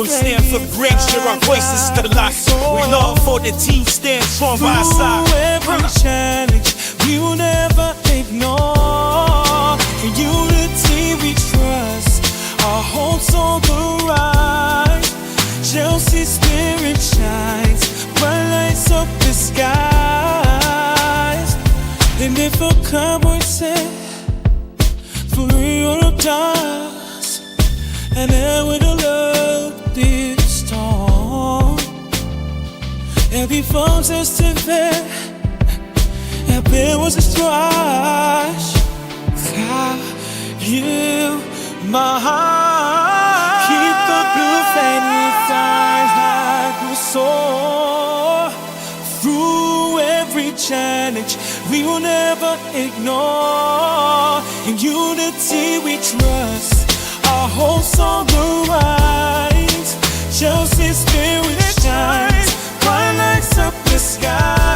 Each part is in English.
From stand for great, share our voices to the light. We love for the team, stand strong by our side. Every challenge we will never ignore. In unity we trust, our hopes on the rise. Chelsea spirit shines, bright lights up the skies. And if a cowboy said, for real does, and then with a love this storm. Every phone says to bed, and there was a strife. You, my heart, keep the blue flame inside like we soar. Through every challenge we will never ignore. In unity we trust, our hopes on the rise. Chelsea spirit shines, bright lights up the sky.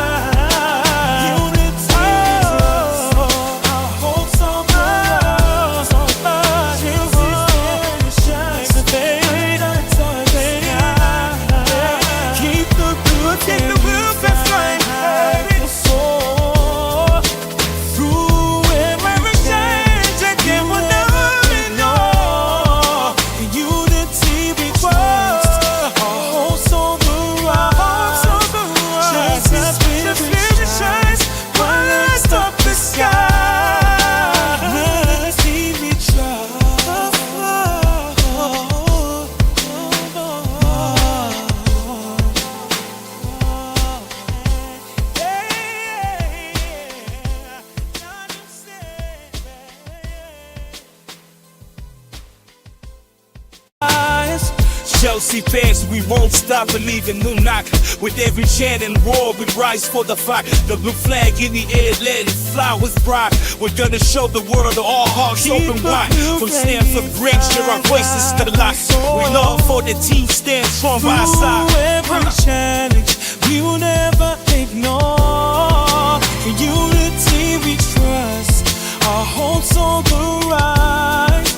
Chelsea fans, we won't stop believing. New knock with every chant and roar, we rise for the fight. The blue flag in the air, let it fly with pride. We're gonna show the world all hearts open wide. From stand for great, share our voices to the light. We love for the team, stand strong by our side. Every challenge we will never ignore. In unity we trust, our hopes on the rise.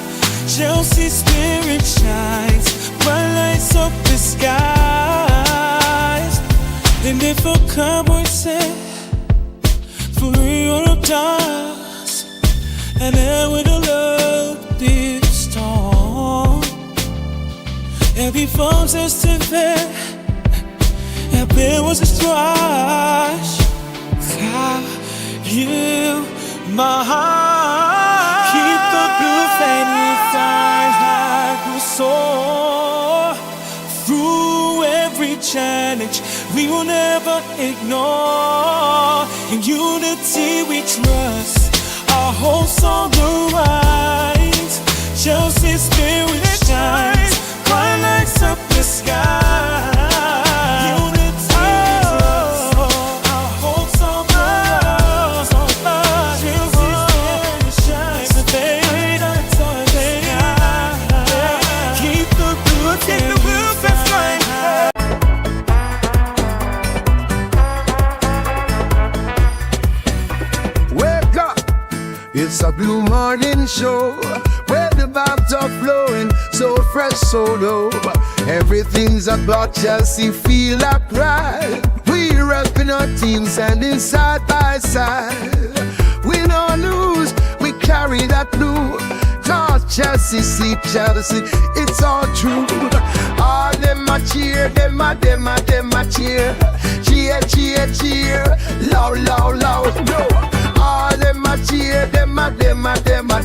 Chelsea spirit shines, bright lights up the skies. And if a cowboy said, for real does, and then with a love this storm. Every phone says to bed, and there was a strife. You, my heart, keep the blue flame inside like we soar. Through every challenge we will never ignore. In unity we trust, our hopes on the rise. Chelsea spirit shines, bright lights up the sky. It's a blue morning show where the vibes are flowing, so fresh, so low. Everything's about Chelsea, feel like pride. We repping our team, standing side by side. We don't lose, we carry that blue. Cause Chelsea, see Chelsea, it's all true. All them a cheer, them a cheer. Cheer, cheer, cheer, loud, loud, loud, no. All them a cheer, them a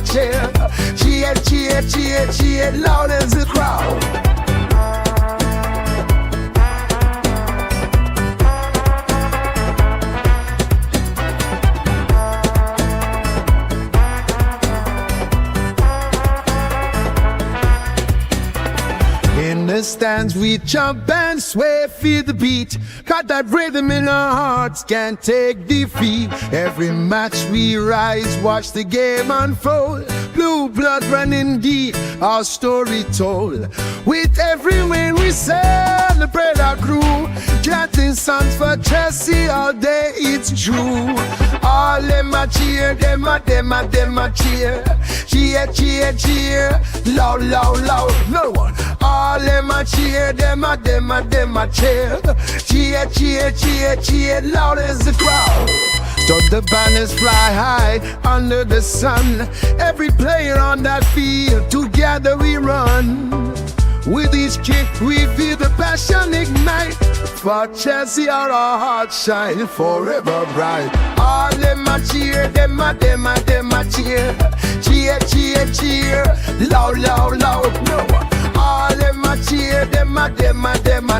cheer. Cheer, cheer, cheer, cheer, loud as the crowd. In the stands we jump and sway, feel the beat. Got that rhythm in our hearts, can't take defeat. Every match we rise, watch the game unfold. Blue blood running deep, our story told. With every win we celebrate our crew. Chanting songs for Chelsea all day, it's true. All them a cheer, them a cheer. Cheer, cheer, cheer, loud, loud, loud, no one. All them a a cheer, them a cheer. Cheer, cheer, cheer, cheer, loud as the crowd. So the banners fly high under the sun. Every player on that field, together we run. With each kick we feel the passion ignite. For Chelsea our hearts shine forever bright. All them a cheer, them a cheer. Cheer, cheer, cheer, loud, loud, loud, no. All them a cheer, them a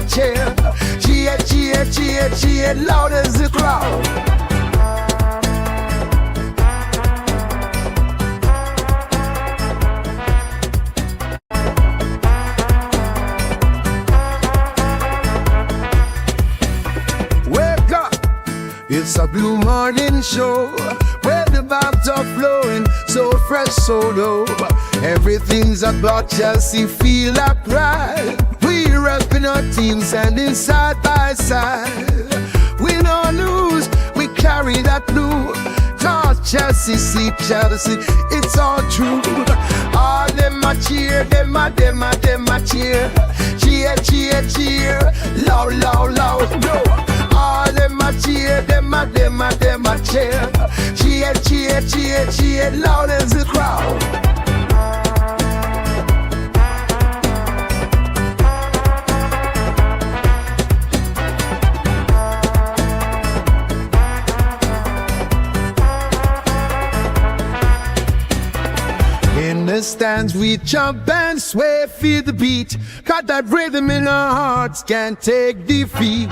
cheer. Cheer, cheer, cheer, cheer, loud as the crowd. It's a blue morning show where the vibes are flowing, so fresh, so low. Everything's about Chelsea, feel like pride. We repping our team, standing side by side. Win or lose, we carry that blue. Cause Chelsea, see Chelsea, it's all true. All them a cheer, them a cheer. Cheer, cheer, cheer, loud, loud, loud, no. All them a cheer, them a cheer. Cheer, cheer, cheer, cheer, loud as the crowd. In the stands we jump and sway, feel the beat. Got that rhythm in our hearts, can't take defeat.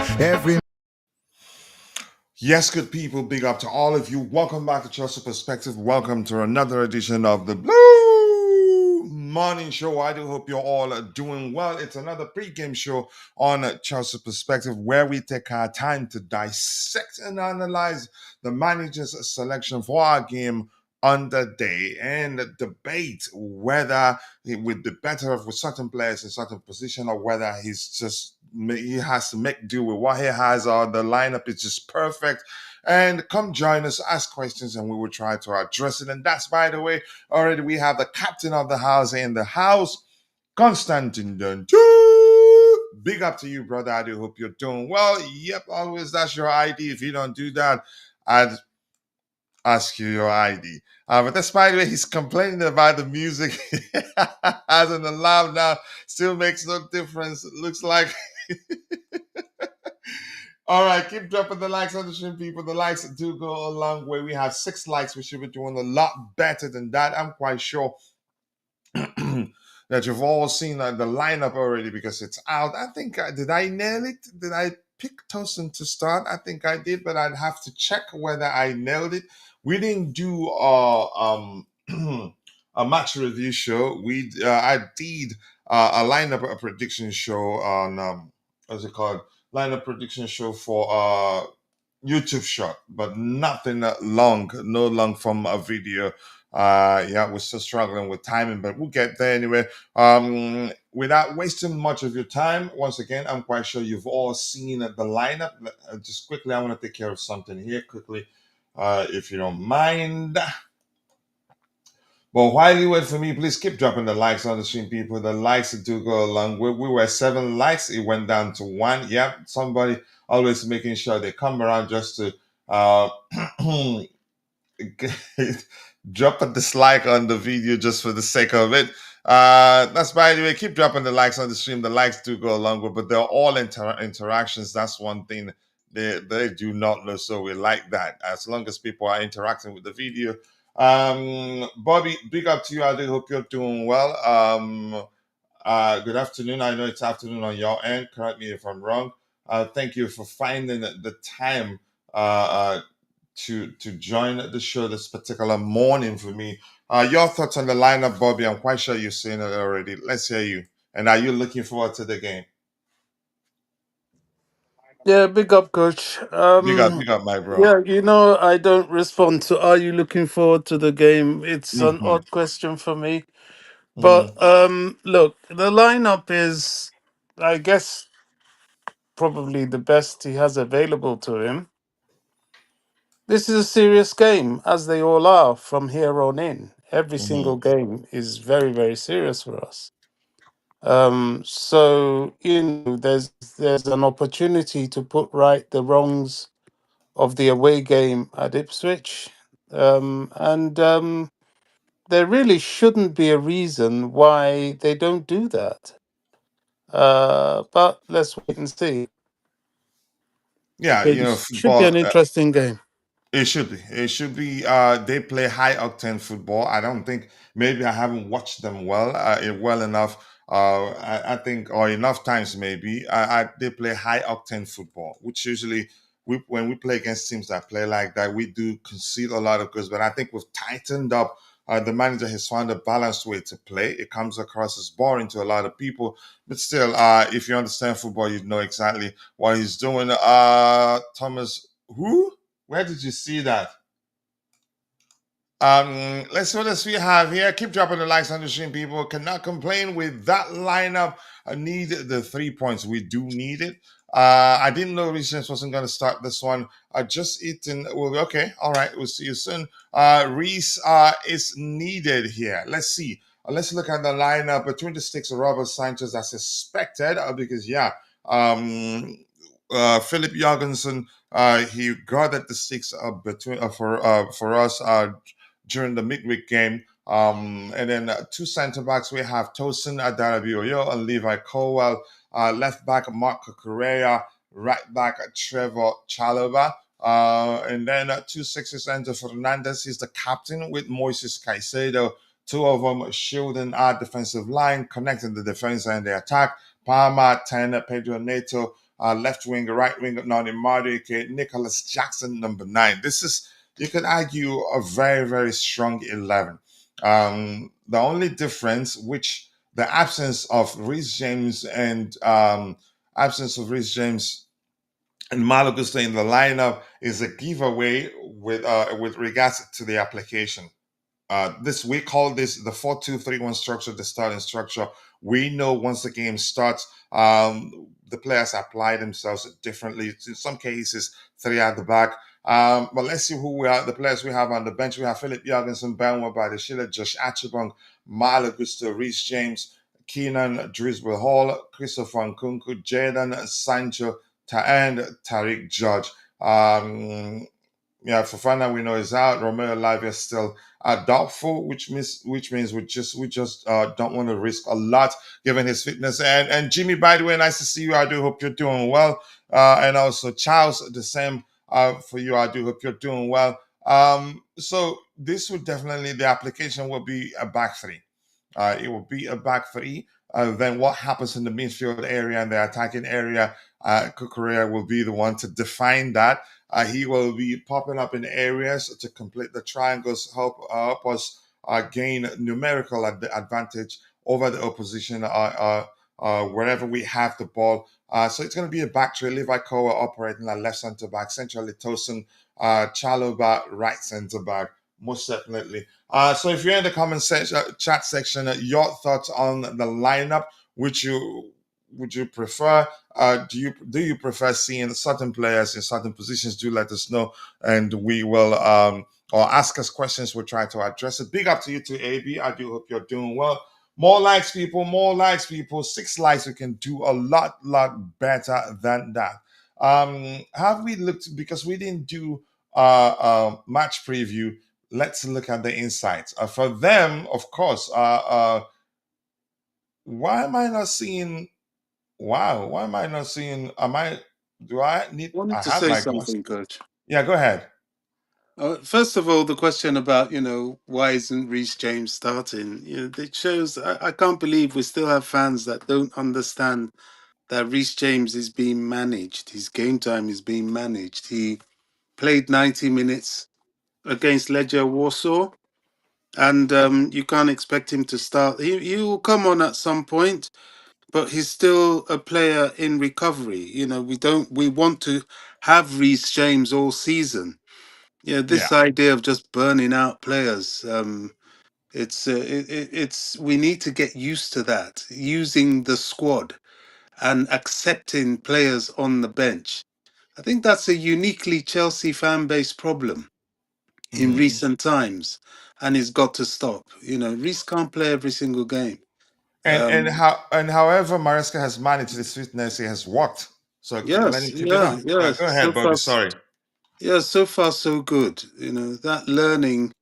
Yes, good people, big up to all of you. Welcome back to Chelsea Perspective. Welcome to another edition of the Blue Morning Show. I do hope you're all doing well. It's another pre-game show on Chelsea Perspective where we take our time to dissect and analyze the manager's selection for our game on the day and debate whether he would be better off with certain players in certain position or whether he has to make do with what he has or the lineup is just perfect. And come join us, ask questions, and we will try to address it. And that's, by the way, already we have the captain of the house in the house, Constantine Dunn. Big up to you, brother. I do hope you're doing well. Yep, always that's your ID. If you don't do that, I'd ask you your ID. But that's, by the way, he's complaining about the music as an alarm now. Still makes no difference. It looks like. All right, keep dropping the likes on the stream, people. The likes do go a long way. We have 6 likes. We should be doing a lot better than that. I'm quite sure that you've all seen the lineup already because it's out. I think, did I nail it? Did I pick Tosin to start? I think I did, but I'd have to check whether I nailed it. We didn't do a match review show. I did a lineup prediction show on what's it called? Lineup prediction show for YouTube shot, but nothing long, no long from a video. Yeah, we're still struggling with timing, but we'll get there anyway. Without wasting much of your time, once again, I'm quite sure you've all seen the lineup. Just quickly, I want to take care of something here quickly, if you don't mind. But while you wait for me, please keep dropping the likes on the stream, people. The likes do go along. We were 7 likes. It went down to 1. Yep, somebody always making sure they come around just to drop a dislike on the video just for the sake of it. That's, by the way, keep dropping the likes on the stream. The likes do go along with, but they're all interactions. That's one thing they do not know. So we like that. As long as people are interacting with the video. Bobby, big up to you. I do hope you're doing well. Good afternoon. I know it's afternoon on your end. Correct me if I'm wrong. Thank you for finding the time to join the show this particular morning for me. Your thoughts on the lineup, Bobby? I'm quite sure you've seen it already. Let's hear you. And are you looking forward to the game? Yeah, big up, coach. Big up, my bro. Yeah, I don't respond to are you looking forward to the game? It's an Mm-hmm. odd question for me. Mm-hmm. But look, the lineup is, I guess, probably the best he has available to him. This is a serious game, as they all are from here on in. Every Mm-hmm. single game is very, very serious for us. So there's an opportunity to put right the wrongs of the away game at Ipswich, and there really shouldn't be a reason why they don't do that. But let's wait and see. Yeah, It should be football. an interesting game. It should be. It should be. They play high octane football. I don't think maybe I haven't watched them well enough. I think or enough times maybe. They play high octane football, which usually when we play against teams that play like that, we do concede a lot of goals. But I think we've tightened up. The manager has found a balanced way to play. It comes across as boring to a lot of people, but still, if you understand football, you know exactly what he's doing. Thomas, who? Where did you see that? Let's see what else we have here. Keep dropping the likes on the stream, people. Cannot complain with that lineup. I need the 3 points. We do need it. I didn't know Reece James wasn't going to start this one. I just eaten. Well, okay, all right. We'll see you soon. Reece is needed here. Let's see. Let's look at the lineup between the sticks of Robert Sanchez as expected. Because yeah, Philip Jorgensen he guarded the sticks between for us during the midweek game. And then two centre backs, we have Tosin Adarabioyo and Levi Colwell. Left back, Marco Correa. Right back, Trevor Chalobah. And then two sixes, Enzo Fernandez. He's the captain with Moises Caicedo. Two of them shielding our defensive line, connecting the defense and the attack. Palma, 10, Pedro Neto, left wing, right wing, Noni Madueke, Nicolas Jackson, number 9. This is, you could argue, a very, very strong 11. The only difference, which the Reece James absence of Reece James and Malo Gusto in the lineup is a giveaway with regards to the application. We call this the 4-2-3-1 structure, the starting structure. We know once the game starts, the players apply themselves differently. In some cases, three at the back. But let's see who we are. The players we have on the bench. We have Philip Jorgensen, Benwa Badeshila, Josh Achibong, Malo Gusto, Reece James, Keenan Driswell Hall, Christopher Nkunku, Jaden Sancho, and Tariq George. Fofana we know is out. Romeo Lavia still doubtful, which means we just don't want to risk a lot given his fitness. And Jimmy, by the way, nice to see you. I do hope you're doing well. And also Charles, the same for you. I do hope you're doing well. So this would definitely, the application will be a back three. It will be a back three. Then what happens in the midfield area and the attacking area, Kukurea will be the one to define that. He will be popping up in areas to complete the triangles, help us gain numerical advantage over the opposition wherever we have the ball. So it's going to be a back three. Levi Kowa operating at left centre back, centrally Tosin, Chalobah right centre back, most definitely. So if you're in the comment chat section, your thoughts on the lineup, would you prefer? Do you prefer seeing certain players in certain positions? Do let us know, and we will or ask us questions. We'll try to address it. Big up to you too, AB. I do hope you're doing well. More likes, people. More likes, people. 6 likes. We can do a lot better than that. Have we looked, because we didn't do match preview? Let's look at the insights. For them, of course. Why am I not seeing? Wow, why am I not seeing? Do I need? Wanted I to have say my glasses. something, Coach. Yeah, go ahead. First of all, the question about, why isn't Reece James starting? It shows, I can't believe we still have fans that don't understand that Reece James is being managed. His game time is being managed. He played 90 minutes against Legia Warsaw, and you can't expect him to start. He will come on at some point, but he's still a player in recovery. We want to have Reece James all season. Yeah, Yeah. this idea of just burning out players, it's we need to get used to that, using the squad and accepting players on the bench. I think that's a uniquely Chelsea fan base problem in Mhm. recent times, and it's got to stop. Reece can't play every single game. However Maresca has managed this fitness, he has worked. So let Yes, him keep it yeah, up. yeah. Go ahead, Bobby. Sorry. So far so good. That learning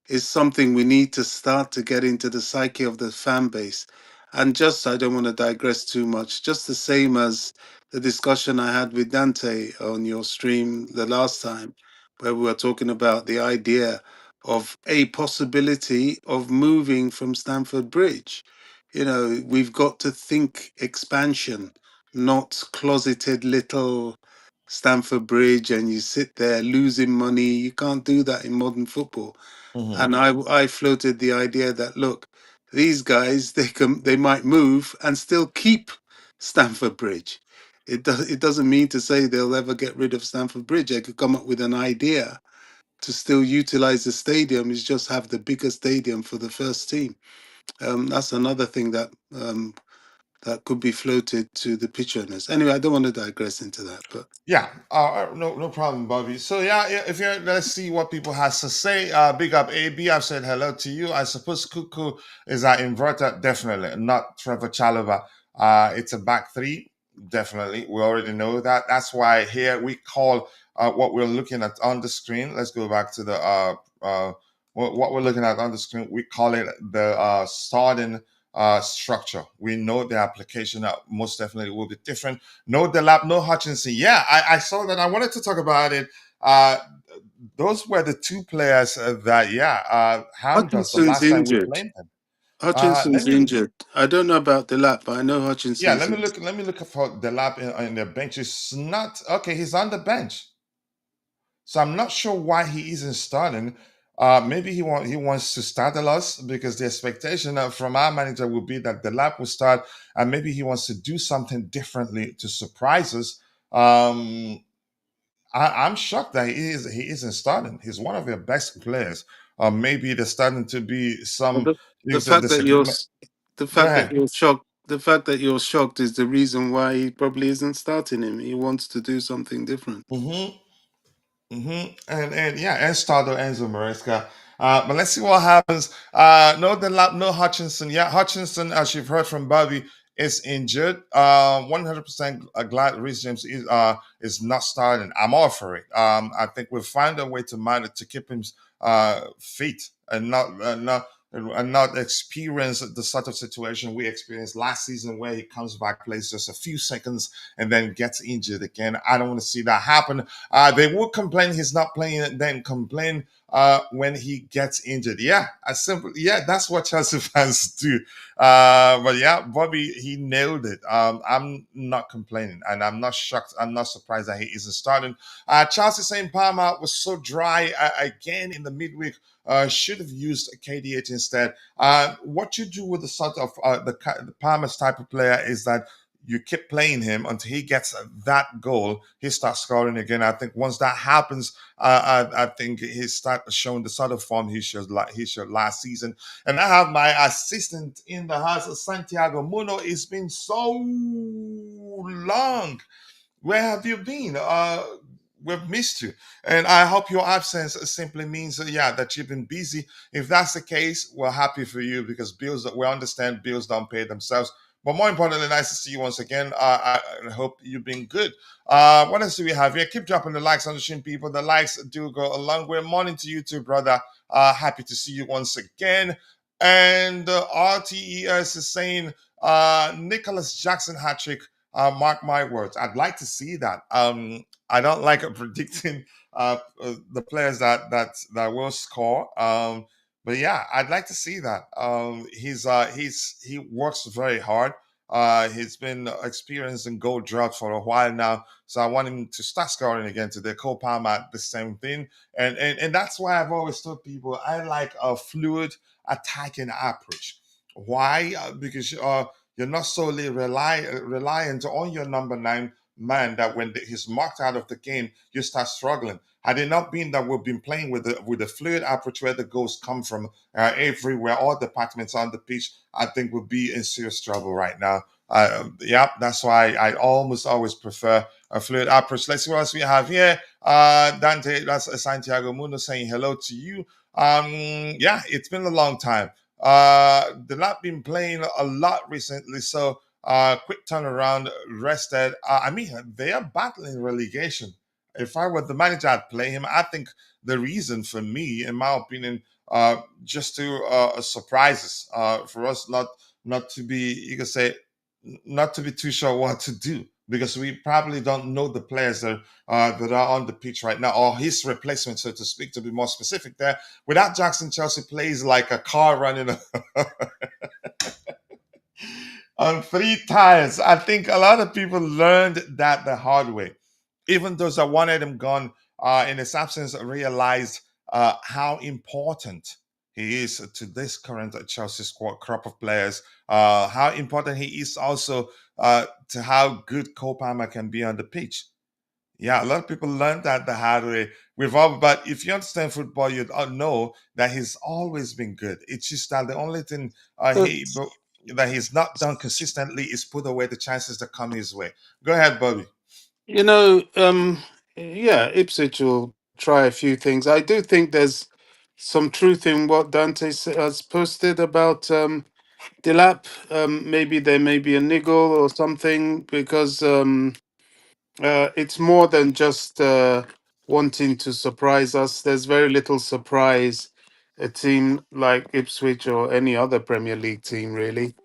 is something we need to start to get into the psyche of the fan base. And just, I don't want to digress too much, just the same as the discussion I had with Dante on your stream the last time, where we were talking about the idea of a possibility of moving from Stamford Bridge. We've got to think expansion, not closeted little Stamford Bridge and you sit there losing money. You can't do that in modern football. Mhm. And I floated the idea that look, these guys they might move and still keep Stamford Bridge. It doesn't mean to say they'll ever get rid of Stamford Bridge. They could come up with an idea to still utilize the stadium, is just have the bigger stadium for the first team. That's another thing that could be floated to the pitch owners. Anyway, I don't want to digress into that, but Yeah, no problem, Bobby. So yeah, if you're, let's see what people has to say. Big up AB. I've said hello to you. I suppose Cuckoo is an inverter, definitely not Trevor Chalobah. It's a back three, definitely. We already know that. That's why here we call what we're looking at on the screen. Let's go back to the what we're looking at on the screen. We call it the starting structure. We know the application most definitely will be different. No Delap, no Hutchinson. Yeah, I saw that. I wanted to talk about it. Uh, those were the two players that, harmed us the Hutchinson's last time we injured. played them. Let Hutchinson's me, injured. I don't know about the lap, but I know yeah, Hutchinson's. let me look for Delap in the bench. It's not okay. He's on the bench, so I'm not sure why he isn't starting. Maybe he wants to startle us because the expectation from our manager will be that the lap will start, and maybe he wants to do something differently to surprise us. I'm shocked that he isn't starting. He's one of their best players. Maybe there's starting to be Well, some the things of fact that you're disagreement. the Go fact that ahead. you're shocked. The fact that you're shocked is the reason why he probably isn't starting him. He wants to do something different. Hmm. And yeah, and Stado Enzo Maresca. But let's see what happens. No Delap, no Hutchinson. Yeah, Hutchinson, as you've heard from Bobby, is injured. 100% glad Reece James is not starting. I'm all for it. I think we've found a way to manage to keep him fit and not experience the sort of situation we experienced last season where he comes back, plays just a few seconds, and then gets injured again. I don't want to see that happen. They will complain he's not playing, then complain when he gets injured. Yeah, that's what Chelsea fans do. But yeah, Bobby, he nailed it. I'm not complaining, and I'm not shocked. I'm not surprised that he isn't starting. Chelsea saying Palmer was so dry again in the midweek. Should have used KDH instead. What you do with the sort of the Palmer's type of player is that you keep playing him until he gets that goal. He starts scoring again. I think once that happens, I think he starts showing the sort of form he showed last season. And I have my assistant in the house, Santiago Muno. It's been so long. Where have you been? We've missed you. And I hope your absence simply means, that you've been busy. If that's the case, we're happy for you because we understand bills don't pay themselves. But more importantly, nice to see you once again. I hope you've been good. What else do we have here? Keep dropping the likes on the stream, people. The likes do go a long way. Morning to you too, brother. Happy to see you once again. And RTES is saying Nicolas Jackson hat trick. Mark my words. I'd like to see that. I don't like predicting the players that will score. But yeah, I'd like to see that. He works very hard. He's been experiencing goal drought for a while now, so I want him to start scoring again today. Cole Palmer, the same thing, and that's why I've always told people I like a fluid attacking approach. Why? Because you're not solely reliant on your number nine man that when he's marked out of the game, you start struggling. Had it not been that we've been playing with the fluid approach where the goals come from everywhere, all departments on the pitch, I think we'll be in serious trouble right now. That's why I almost always prefer a fluid approach. Let's see what else we have here. Dante, that's Santiago Mundo saying hello to you. Yeah, it's been a long time. They've not been playing a lot recently, so quick turnaround, rested. I mean, they are battling relegation. If I were the manager, I'd play him. I think the reason for me, in my opinion, just to surprise us, for us not to be, you can say, not to be too sure what to do, because we probably don't know the players that are on the pitch right now, or his replacement, so to speak, to be more specific. There, without Jackson, Chelsea plays like a car running on three tires. I think a lot of people learned that the hard way. Even those that wanted him gone in his absence realized how important he is to this current Chelsea squad crop of players. How important he is also to how good Cole Palmer can be on the pitch. Yeah, a lot of people learned that the hard way. But if you understand football, you'd all know that he's always been good. It's just that the only thing But that he's not done consistently is put away the chances that come his way. Go ahead, Bobby. you know, yeah, Ipswich will try a few things. I do think there's some truth in what has posted about Delap. Maybe there may be a niggle or something, because it's more than just wanting to surprise us. There's very little surprise a team like Ipswich or any other Premier League team really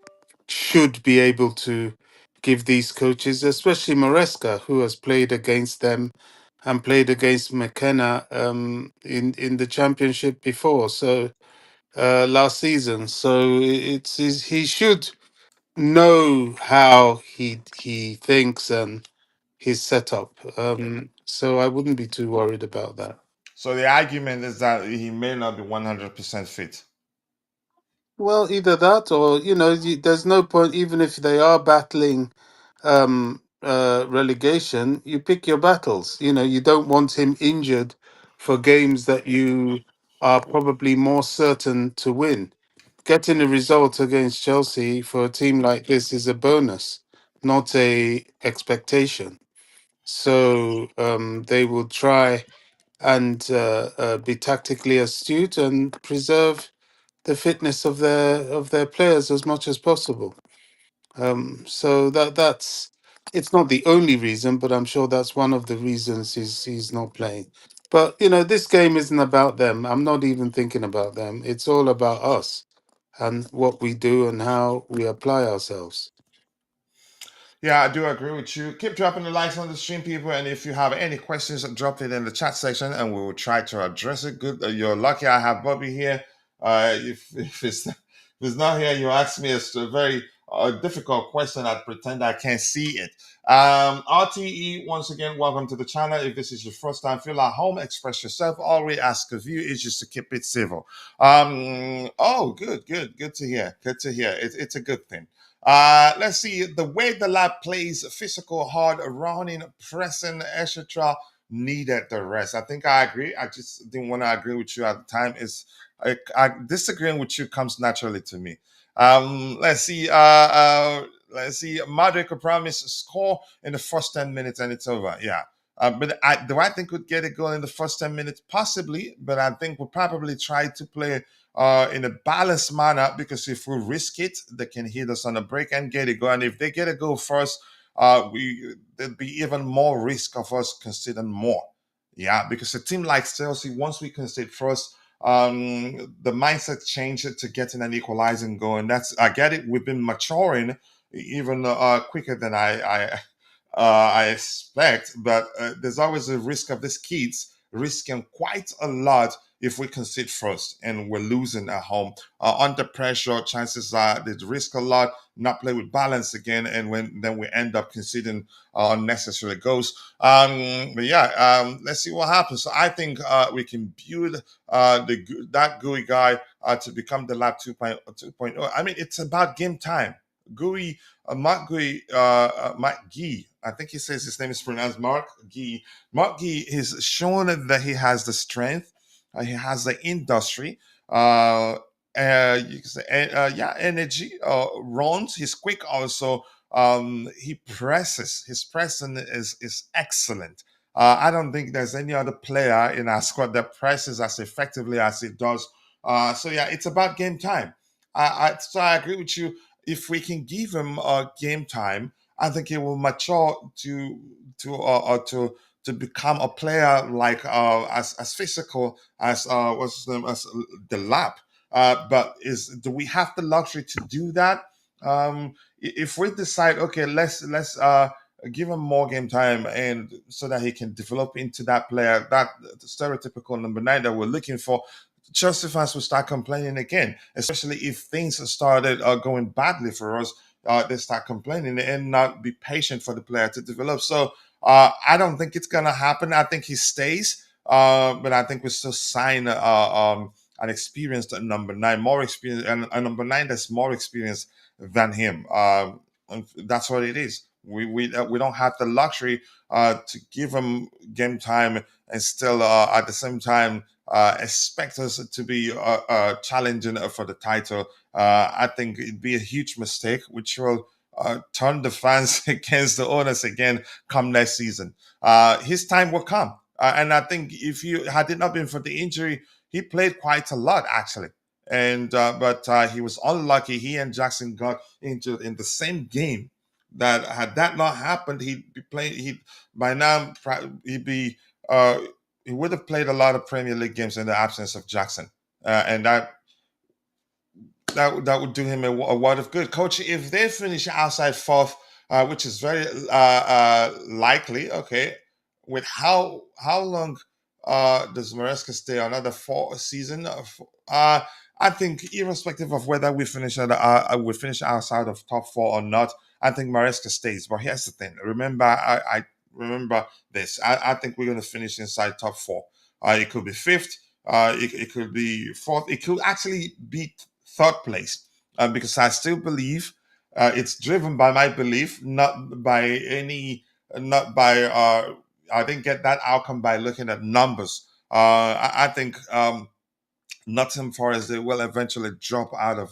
should be able to give these coaches, especially Maresca, who has played against them and played against McKenna in the Championship before, so last season. So he should know how he thinks and his setup. So I wouldn't be too worried about that. So the argument is that he may not be 100% fit. Well, either that, or there's no point. Even if they are battling relegation, you pick your battles. You don't want him injured for games that you are probably more certain to win. Getting a result against Chelsea for a team like this is a bonus, not a expectation. So they will try and be tactically astute and preserve the fitness of their players as much as possible. So that's it's not the only reason, but I'm sure that's one of the reasons he's not playing. But this game isn't about them. I'm not even thinking about them. It's all about us and what we do and how we apply ourselves. Yeah, I do agree with you. Keep dropping the likes on the stream, people. And if you have any questions, drop it in the chat section and we will try to address it. Good. You're lucky I have Bobby here. If it's not here, you ask me a very difficult question. I'd pretend I can't see it. RTE, once again, welcome to the channel. If this is your first time, feel at home, express yourself. All we ask of you is just to keep it civil. Oh, good to hear. Good to hear. It's a good thing. Let's see the way the lab plays physical, hard, running, pressing, etc. Needed the rest. I think I agree. I just didn't want to agree with you at the time. I disagreeing with you comes naturally to me. Let's see. Let's see. Madueke promise score in the first 10 minutes and it's over. Yeah. But do I think we'd get a goal in the first 10 minutes? Possibly, but I think we'll probably try to play in a balanced manner, because if we risk it, they can hit us on a break and get it going. If they get a goal first, there'd be even more risk of us conceding more. Yeah, because a team like Chelsea, once we concede first, the mindset changed to getting an equalizing goal, and I get it. We've been maturing even quicker than I expect, but there's always a risk of these kids risking quite a lot if we concede first and we're losing at home. Under pressure, chances are they risk a lot, not play with balance again, and then we end up conceding unnecessary goals. But yeah, let's see what happens. So I think we can build that GUI guy to become the Lab 2.0. I mean, it's about game time. GUI, Mark GUI, Mark Guy, I think he says his name is pronounced Mark Guy. Mark Guy has shown that he has the strength, he has the industry, you can say, yeah, energy, runs. He's quick also. He presses. His pressing is excellent. I don't think there's any other player in our squad that presses as effectively as he does. So yeah, it's about game time. So I agree with you. If we can give him game time, I think he will mature to become a player like as physical as what's his name, as the lap. But is do we have the luxury to do that? If we decide, okay, let's give him more game time, and so that he can develop into that player, that stereotypical number nine that we're looking for, Chelsea fans will start complaining again, especially if things started going badly for us. They start complaining and not be patient for the player to develop. So I don't think it's gonna happen. I think he stays, but I think we still sign an experienced number nine, more experienced, and a number nine that's more experienced than him. And that's what it is. We don't have the luxury to give him game time and still at the same time expect us to be challenging for the title. I think it'd be a huge mistake, which will turn the fans against the owners again come next season. His time will come. And I think if you had it not been for the injury, he played quite a lot actually. And but he was unlucky. He and Jackson got injured in the same game. That had that not happened, he'd be playing. He by now he'd be he would have played a lot of Premier League games in the absence of Jackson, and that would do him a world of good. Coach, if they finish outside fourth, which is very likely, okay, with how long does Maresca stay? Another four season? I think irrespective of whether we finish outside of top four or not, I think Maresca stays. But here's the thing: remember, I remember this. I think we're going to finish inside top four. It could be fifth. It could be fourth. It could actually be third place, because I still believe it's driven by my belief, not by any, not by. I didn't get that outcome by looking at numbers. I think Nottingham Forest, they will eventually drop out of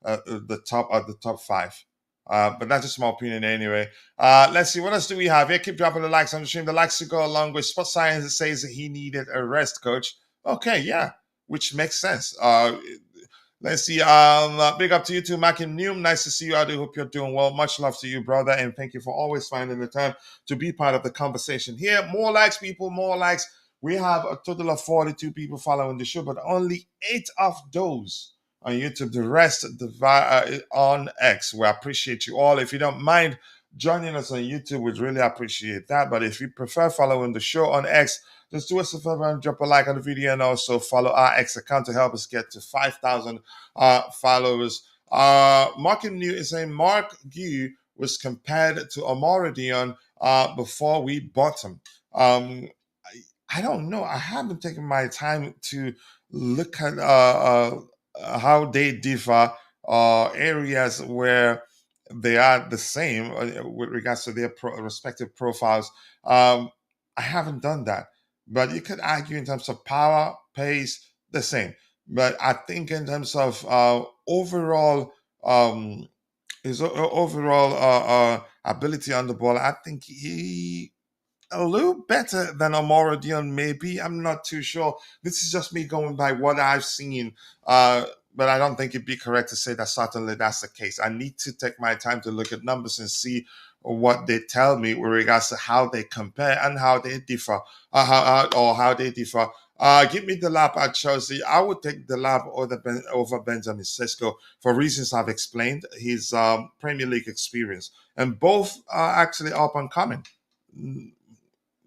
the top five. But that's just my opinion anyway. Let's see, what else do we have here? Keep dropping the likes on the stream. The likes to go along with Sports Science. It says that he needed a rest, coach. Okay, yeah, which makes sense. Let's see. Big up to you too, Mac and Noom. Nice to see you. I do hope you're doing well. Much love to you, brother, and thank you for always finding the time to be part of the conversation here. More likes, people. More likes. We have a total of 42 people following the show, but only 8 of those on YouTube. The rest on X. We appreciate you all. If you don't mind joining us on YouTube, we'd really appreciate that. But if you prefer following the show on X, just do us a favor and drop a like on the video, and also follow our X account to help us get to 5,000 followers. Marking New is saying Mark Gu was compared to Omar before we bought him. I don't know. I haven't taken my time to look at how they differ, areas where they are the same with regards to their respective profiles. I haven't done that. But you could argue in terms of power, pace, the same. But I think in terms of overall his overall ability on the ball, I think he a little better than Amara Dion, maybe. I'm not too sure. This is just me going by what I've seen. But I don't think it'd be correct to say that certainly that's the case. I need to take my time to look at numbers and see what they tell me with regards to how they compare and how they differ, how they differ. Give me the lap at Chelsea. I would take the lap over Benjamin Sesko for reasons I've explained. His Premier League experience, and both are actually up and coming.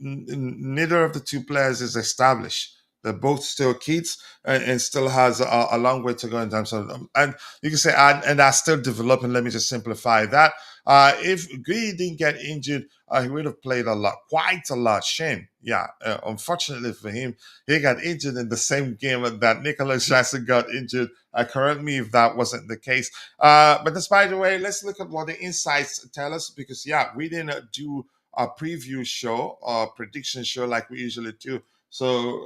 Neither of the two players is established. They're both still kids, and still has a long way to go in terms of them. And you can say, and are still developing. Let me just simplify that. If Gui didn't get injured, he would have played a lot, quite a lot. Shame. Yeah. Unfortunately for him, he got injured in the same game that Nicolas Jackson got injured. Correct me if that wasn't the case. But despite the way, let's look at what the insights tell us, because, yeah, we didn't do a preview show or prediction show like we usually do. So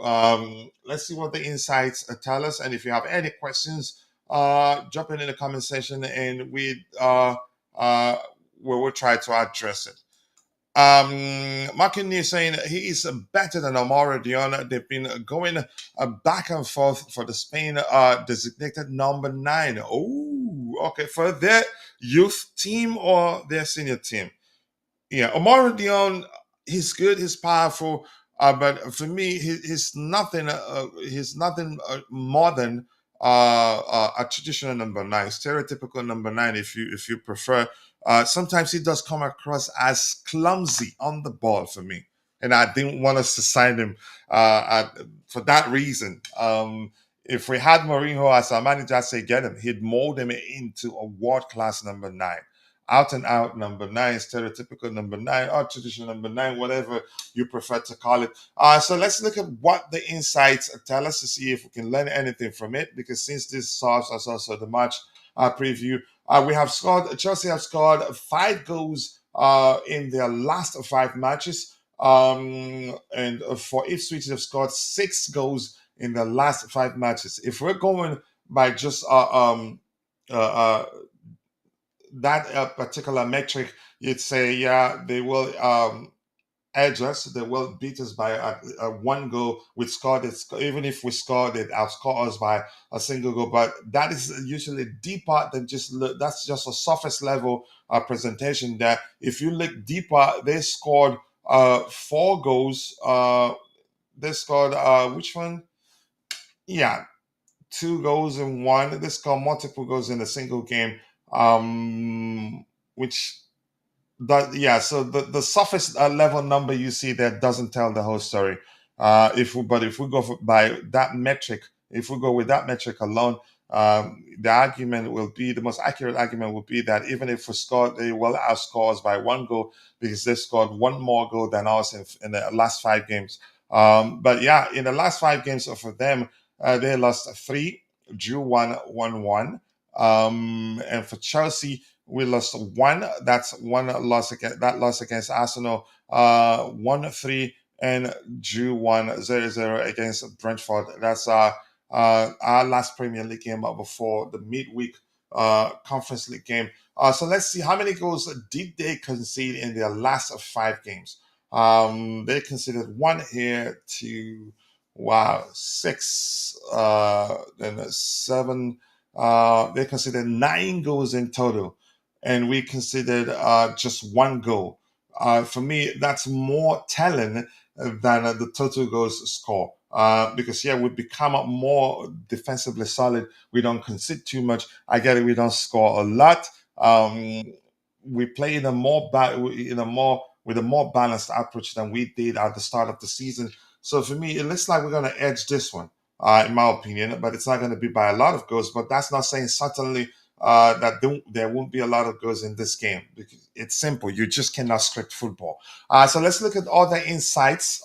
let's see what the insights tell us. And if you have any questions, drop it in the comment section, and we will try to address it. Markin is saying he is better than Omar Dion. They've been going back and forth for the Spain designated number 9. Oh, Okay, for their youth team or their senior team? Yeah, Omar Dion, he's good, he's powerful, but for me, he's nothing. He's nothing more than a traditional number nine, stereotypical number nine, if you prefer. Sometimes he does come across as clumsy on the ball for me, and I didn't want us to sign him for that reason. If we had Mourinho as our manager, I'd say get him. He'd mold him into a world class number nine, out and out number nine, stereotypical number nine, or traditional number nine, whatever you prefer to call it. So let's look at what the insights tell us to see if we can learn anything from it. Because since this serves as also the match preview, we have scored. Chelsea have scored 5 goals in their last 5 matches, and for Ipswich they've scored 6 goals in the last 5 matches. If we're going by just that particular metric, you'd say, yeah, they will edge us. They will beat us by a 1 goal. We scored it, even if we scored it, outscore us by a single goal. But that is usually deeper than that's just a surface level presentation. That if you look deeper, they scored 4 goals. They scored which one? Yeah, 2 goals in one. They scored multiple goals in a single game. Which that yeah, so the surface level number you see there doesn't tell the whole story. If we go by that metric, if we go with that metric alone, the argument will be, the most accurate argument will be that even if we scored, they will outscore us by 1 goal because they scored one more goal than us in the last 5 games. But yeah, in the last 5 games for them, they lost three, drew one, won one. And for Chelsea, we lost one. That's one loss against that loss against Arsenal. 1-3 and drew 1-0 against Brentford. That's our last Premier League game before the midweek Conference League game. So let's see how many goals did they concede in their last 5 games. They conceded one here, two, wow, six, then seven. They considered 9 goals in total, and we considered just 1 goal. For me, that's more telling than the total goals score. Because yeah, we become more defensively solid. We don't concede too much. I get it. We don't score a lot. We play in a more with a more balanced approach than we did at the start of the season. So for me, it looks like we're going to edge this one, in my opinion. But it's not going to be by a lot of goals. But that's not saying certainly that there won't be a lot of goals in this game. Because it's simple. You just cannot script football. So let's look at all the insights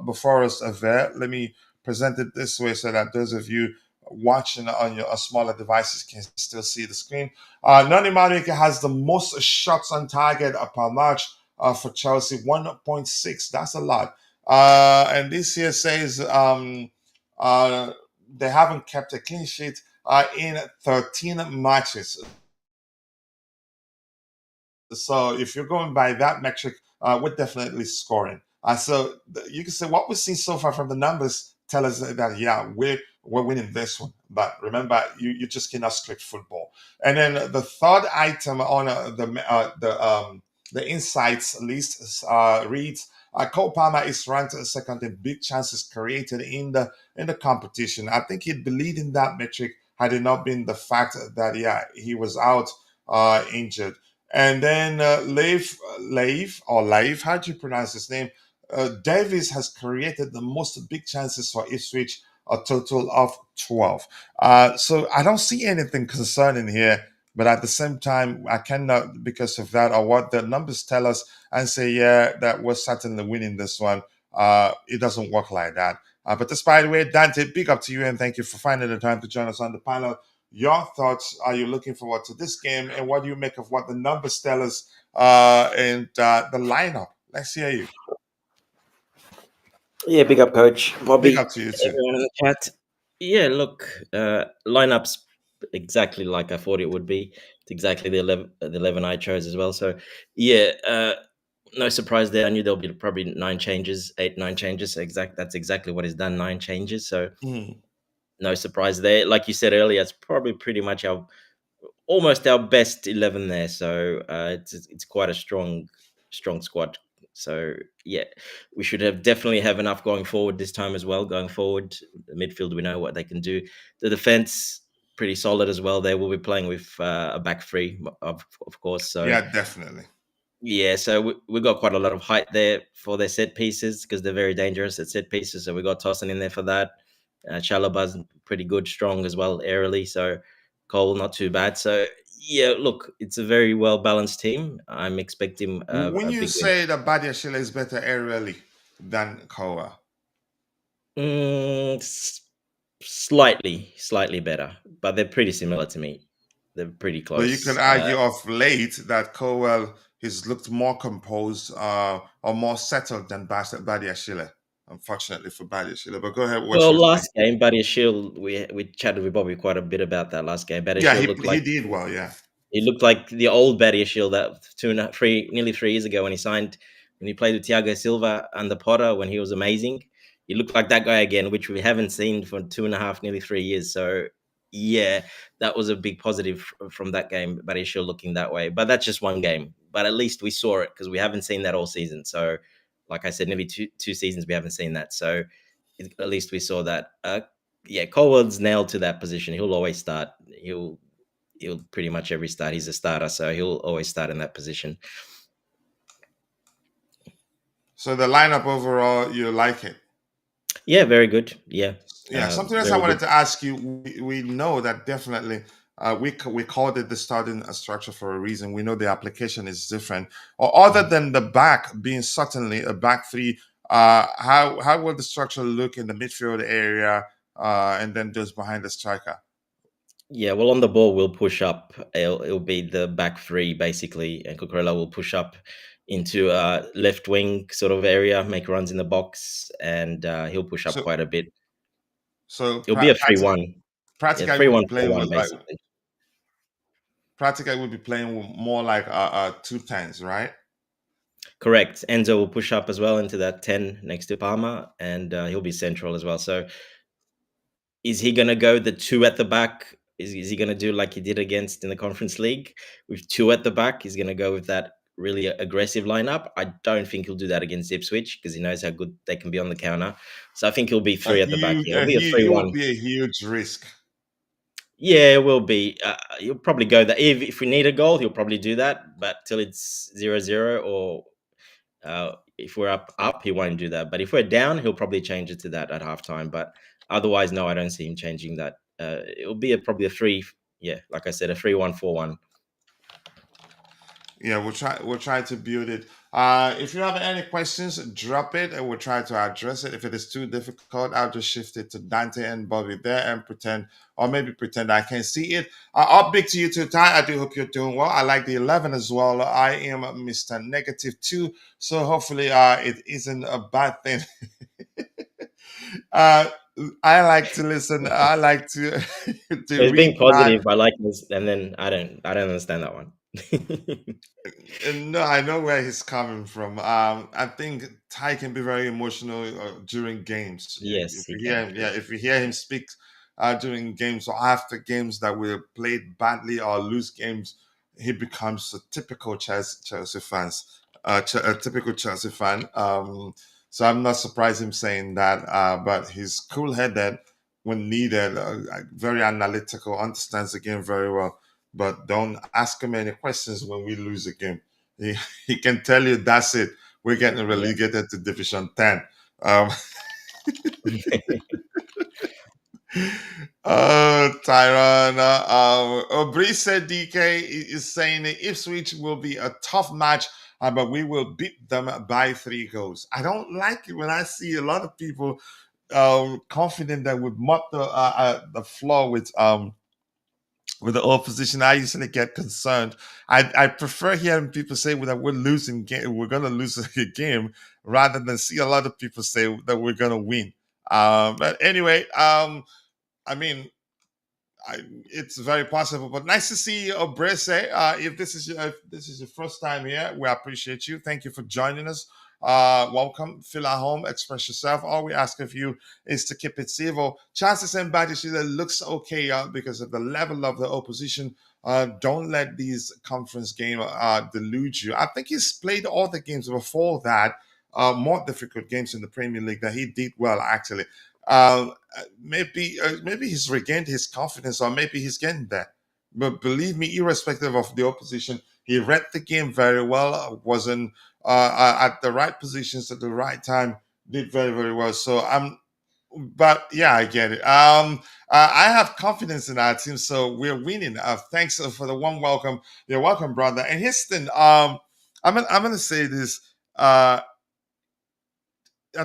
before us there. Let me present it this way so that those of you watching on your smaller devices can still see the screen. Noni Madueke has the most shots on target per match for Chelsea, 1.6. That's a lot. And this here says they haven't kept a clean sheet in 13 matches. So if you're going by that metric, we're definitely scoring. You can say what we've seen so far from the numbers tell us that yeah, we're winning this one. But remember, you just cannot script football. And then the third item on the insights list reads. Cole Palmer is ranked second in big chances created in the competition. I think he'd be leading that metric had it not been the fact that yeah, he was out injured. And then Leif, how do you pronounce his name? Davis has created the most big chances for Ipswich, a total of 12. So I don't see anything concerning here, but at the same time, I cannot, because of that or what the numbers tell us, and say, yeah, that we're certainly winning this one. It doesn't work like that. But despite the way, Dante, big up to you and thank you for finding the time to join us on the panel. Your thoughts? Are you looking forward to this game? And what do you make of what the numbers tell us and the lineup? Let's hear you. Yeah, big up, Coach Big Bobby. up to you too. Everyone in the chat. Yeah, look, lineups exactly like I thought it would be. It's exactly the 11 I chose as well. So, yeah, no surprise there. I knew there'll be probably 9 changes. That's exactly what is done. 9 changes. So, Mm. no surprise there. Like you said earlier, it's probably pretty much almost our best 11 there. So it's quite a strong squad. So yeah, we should have definitely have enough going forward this time as well. Going forward, the midfield, we know what they can do. The defense pretty solid as well. They will be playing with a back three, of course. So Yeah, definitely. yeah, so we got quite a lot of height there for their set pieces because they're very dangerous at set pieces. So we got Tosin in there for that. Chalobah's pretty good, strong as well, aerially. So Cole, not too bad. So yeah, look, it's a very well balanced team. I'm expecting When a you big win. say that Badiashile is better aerially than Koa, Slightly better, but they're pretty similar to me. They're pretty but you could close. argue of late that Cowell has looked more composed or more settled than Badiashile. Unfortunately for Badiashile, but go ahead. What Well, you were saying? last game, Buddy Shield, we chatted with Bobby quite a bit about that last game. Buddy Yeah, Shield looked he like did well. Yeah. he looked like the old Buddy Shield that nearly 3 years ago when he signed, when he played with Thiago Silva and the Potter when he was amazing. He looked like that guy again, which we haven't seen for 2.5, nearly 3 years. So yeah, that was a big positive from that game. Buddy Shield looking that way, but that's just one game. But at least we saw it because we haven't seen that all season. So, like I said, nearly two seasons we haven't seen that. So at least we saw that. Yeah, Colwell's nailed to that position. He'll always start. He'll pretty much every start. He's a starter, so he'll always start in that position. So the lineup overall, you like it? Yeah, very good. Yeah, Yeah. Something else I very wanted good. to ask you. We know that definitely. We called it the starting structure for a reason. We know the application is different. Or other than the back being certainly a back three, how will the structure look in the midfield area, and then those behind the striker? Yeah, well, on the ball, we'll push up. It'll be the back three basically, and Cucurella will push up into left wing sort of area, make runs in the box, and he'll push up So quite a bit. so It'll be a 3-1. Yeah, practically three we'll be one four playing one with like basically. practically we'll be playing with more like two tens, right? Correct. Enzo will push up as well into that 10 next to Palmer, and he'll be central as well. So is he going to go the two at the back? Is he going to do like he did against in the Conference League with two at the back? He's going to go with that really aggressive lineup. I don't think he'll do that against Ipswich because he knows how good they can be on the counter. So I think he'll be three at the back. It'll be a It will 3-1. be a huge risk. Yeah, it will be. He'll probably go that if we need a goal, he'll probably do that. But till it's 0-0 or if we're up, he won't do that. But if we're down, he'll probably change it to that at halftime. But otherwise, no, I don't see him changing that. It'll be probably a three. Yeah, like I said, a 3-1-4-1. Yeah, we'll try to build it. If you have any questions, drop it and we'll try to address it. If it is too difficult, I'll just shift it to Dante and Bobby there and pretend, or maybe pretend I can't see it. Up big to you too, Ty. I do hope you're doing well. I like the 11 as well. I am Mr. Negative 2, so hopefully it isn't a bad thing. uh, I like to listen. I like to to He's being read bad. positive. I like this, and then I don't understand that one. No, I know where he's coming from. I think Ty can be very emotional during games. Yes, If he you hear can. him, yeah, Yeah. if you hear him speak during games or after games that were played badly or lose games, he becomes a typical Chelsea fans, a typical Chelsea fan. So I'm not surprised him saying that. But he's cool-headed when needed, very analytical, understands the game very well, but don't ask him any questions when we lose a game. He, he can tell you that's it. We're getting Yeah. relegated to Division 10. Um, Tyrone. Obrisa DK is saying that Ipswich will be a tough match, but we will beat them by 3 goals. I don't like it when I see a lot of people confident that would mop the floor with the opposition. I usually get concerned. I prefer hearing people say that we're gonna lose a game, rather than see a lot of people say that we're gonna win. But anyway, I mean, it's very possible. But nice to see you, Obrese. If this is your first time here, we appreciate you. Thank you for joining us. Welcome. Feel at home. Express yourself. All we ask of you is to keep it civil. Chances and Badishila looks okay because of the level of the opposition. Don't let these conference games delude you. I think he's played all the games before that, more difficult games in the Premier League that he did well actually. Maybe he's regained his confidence, or maybe he's getting there. But believe me, irrespective of the opposition, he read the game very well. Wasn't at the right positions at the right time. Did very very well. So but yeah, I get it. I have confidence in our team, so we're winning. Thanks for the warm welcome. You're welcome, brother. And Houston, I'm gonna say this. I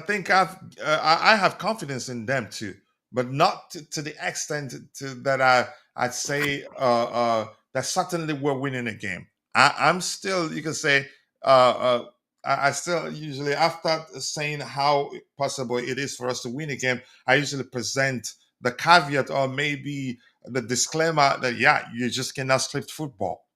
think I have confidence in them too, but not to the extent that I'd say that certainly we're winning a game. I'm still, you can say, I still usually, after saying how possible it is for us to win a game, I usually present the caveat or maybe the disclaimer that yeah, you just cannot script football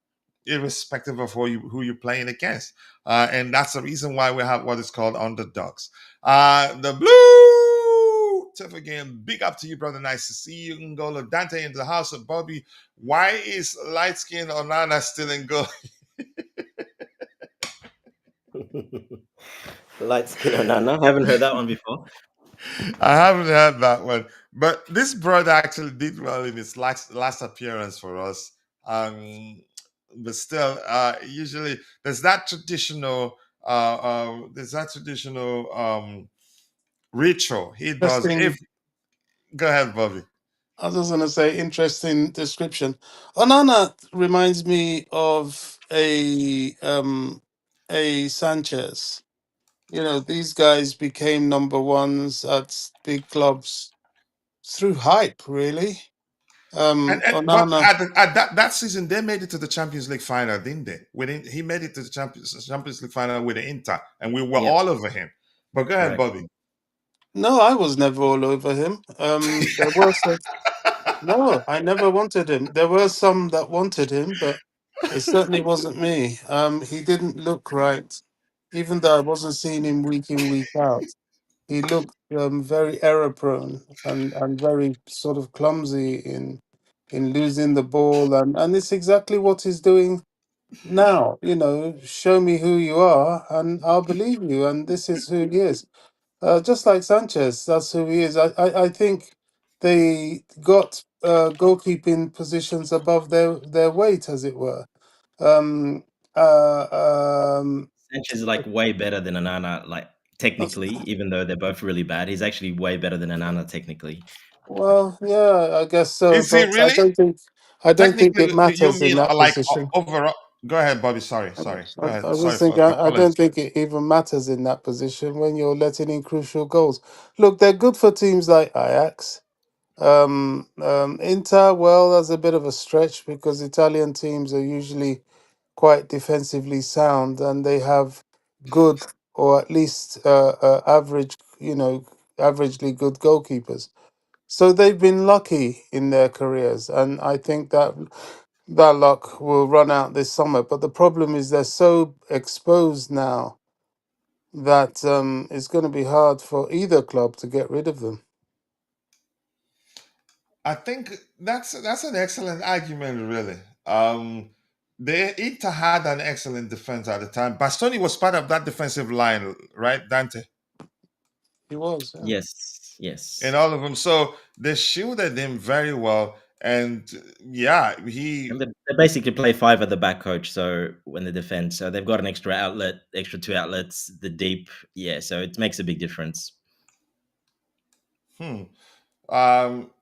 irrespective of who you're playing against. And that's the reason why we have what is called underdogs. The blue Tiff again, big up to you, brother. Nice to see you. Ngolo Dante in the house of Bobby. Why is light skin Onana still in goal? Light skin Onana. Haven't heard that one before. I haven't heard that one. But this brother actually did well in his last appearance for us. But still, usually there's that traditional ritual he does. If Interesting. Go ahead, Bobby. I was just going to say, interesting description. Onana reminds me of a Sanchez. You know, these guys became number ones at big clubs through hype, really. But Onana, at that season, they made it to the Champions League final, didn't they? He made it to the Champions League final with the Inter, and we were Yep, all over him. But go ahead, correct. Bobby. no, I was never all over him. There were some, no, I never wanted him. There were some that wanted him, but it certainly wasn't me. He didn't look right, even though I wasn't seeing him week in, week out. He looked very error prone and very sort of clumsy in losing the ball, and it's exactly what he's doing now. You know, show me who you are, and I'll believe you. And this is who he is. Just like Sanchez, that's who he is. I think they got goalkeeping positions above their weight, as it were. Um, um, Sanchez is like way better than Onana, like technically, even though they're both really bad. He's actually way better than Onana technically. well, yeah, I guess so, Is he but really? I don't think it Technically, do you matters in mean that like position. overall? Go ahead, Bobby. Sorry, sorry. Go ahead. I Sorry just for think I apologies. don't think it even matters in that position when you're letting in crucial goals. Look, they're good for teams like Ajax. Inter, well, that's a bit of a stretch because Italian teams are usually quite defensively sound and they have good or at least average, averagely good goalkeepers. So they've been lucky in their careers, and I think that luck will run out this summer. But the problem is they're so exposed now that it's going to be hard for either club to get rid of them. I think that's an excellent argument, really. The Inter had an excellent defense at the time. Bastoni was part of that defensive line, right, Dante? He was, yeah. Yes, And yes. all of them. So they shielded him very well. And yeah, And they basically play five at the back, coach. So when they defend, so they've got an extra outlet, extra two outlets, the deep. Yeah, so it makes a big difference. hmm.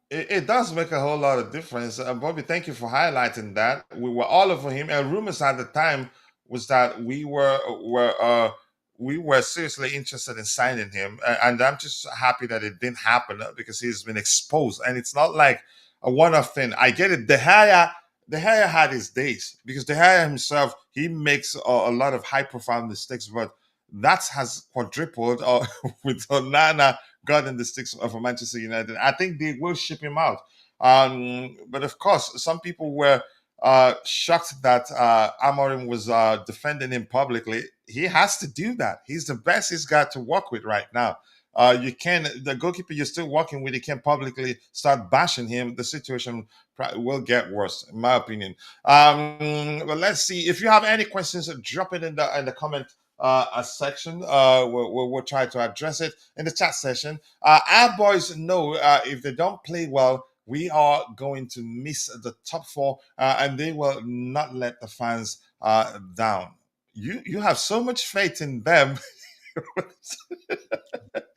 It does make a whole lot of difference. Bobby, thank you for highlighting that. We were all over him, and rumors at the time was that we were seriously interested in signing him, and I'm just happy that it didn't happen because he's been exposed, and it's not like a one-off thing. I get it. De Gea had his days because De Gea himself he makes a lot of high-profile mistakes, but that has quadrupled with Onana got in the sticks of Manchester United. I think they will ship him out. But of course, some people were shocked that Amorim was defending him publicly. He has to do that. He's the best he's got to work with right now. you can the goalkeeper you're still working with, you can publicly start bashing him. The situation will get worse, in my opinion. But let's see if you have any questions. Drop it in the comment section. We'll try to address it in the chat session. Our boys know if they don't play well, we are going to miss the top four, and they will not let the fans down. You have so much faith in them.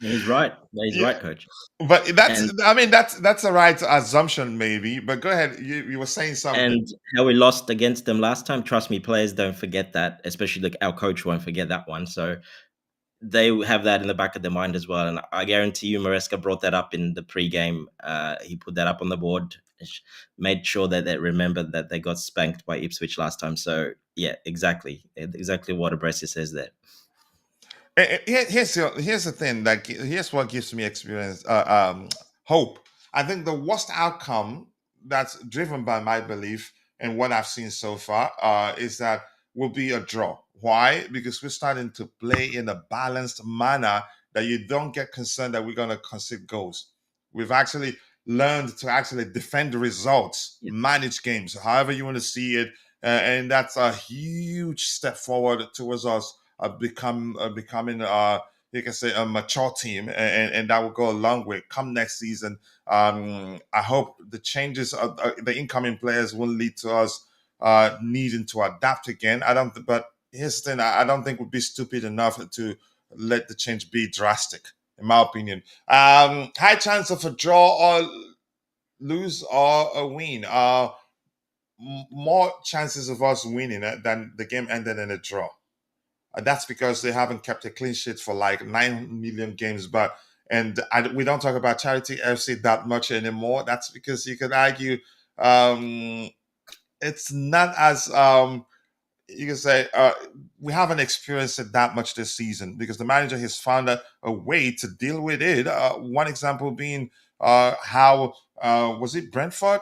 He's right. He's Yeah, right, coach. but that's And I mean that's a right assumption maybe. But go ahead, you were saying something. and how we lost against them last time. Trust me, players don't forget that. Especially our coach won't forget that one. So they have that in the back of their mind as well. And I guarantee you, Maresca brought that up in the pregame. He put that up on the board, made sure that they remembered that they got spanked by Ipswich last time. So yeah, exactly what Abresia says there. Here's the thing. Like here's what gives me experience, hope. I think the worst outcome that's driven by my belief and what I've seen so far is that will be a draw. Why? Because we're starting to play in a balanced manner that you don't get concerned that we're going to concede goals. We've actually learned to actually defend the results, Yeah. manage games, however you want to see it, and that's a huge step forward towards us becoming you can say a mature team, and that will go a long way come next season. I hope the changes of the incoming players will lead to us needing to adapt again. I don't but here's the thing, I don't think we'd be stupid enough to let the change be drastic, in my opinion. High chance of a draw or lose or a win. More chances of us winning it than the game ended in a draw. That's because they haven't kept a clean sheet for like 9 million games. But we don't talk about Charity FC that much anymore. That's because you could argue um, it's not as you can say we haven't experienced it that much this season because the manager has found a way to deal with it. One example being how was it Brentford?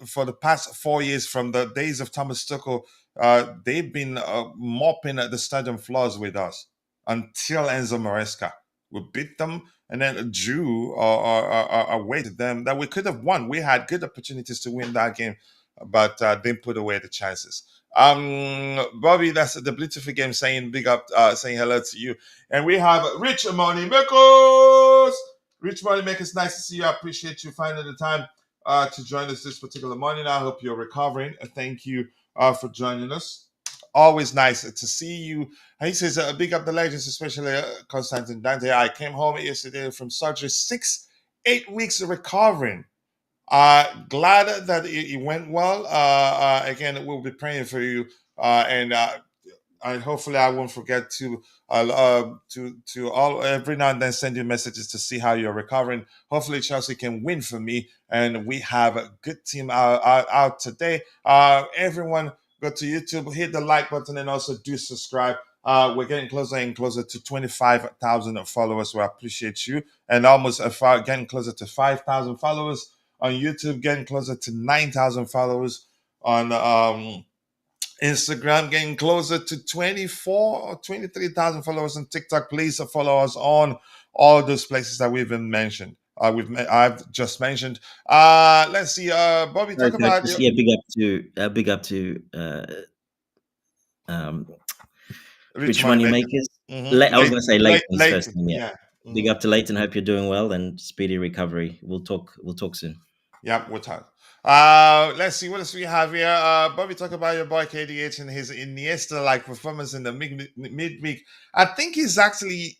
For the past 4 years, from the days of Thomas Tuchel, they've been mopping at the stadium floors with us until Enzo Maresca. We beat them and then drew away to them that we could have won. We had good opportunities to win that game, but didn't put away the chances. Bobby, that's the beautiful game saying big up, saying hello to you. And we have Rich Money Makers. Rich Money Makers, nice to see you. I appreciate you finding the time to join us this particular morning. I hope you're recovering. Thank you for joining us. Always nice to see you. He says, big up the legends, especially Constantine Dante. I came home yesterday from surgery, 8 weeks of recovering. Glad that it went well. Again, we'll be praying for you. And hopefully I won't forget to all every now and then send you messages to see how you're recovering. Hopefully Chelsea can win for me, and we have a good team out today. Everyone, go to YouTube, hit the like button, and also do subscribe. We're getting closer and closer to 25,000 followers. So I appreciate you, and almost getting closer to 5,000 followers on YouTube, getting closer to 9,000 followers on Instagram, getting closer to 24 or 23,000 followers on TikTok. Please follow us on all those places that we've been mentioned. I've just mentioned. Let's see. Bobby, Sorry, talk coach. about your Yeah, big up to um, rich Rich money Money makers. Makers. I was going to Leighton, say Leighton's first Leighton, name. Yeah, yeah. big Mhm. up to Leighton. Hope you're doing well and speedy recovery. We'll talk. We'll talk soon. Yep, we'll talk. Let's see what else we have here. Bobby, talk about your boy KDH and his Iniesta-like performance in the midweek. I think he's actually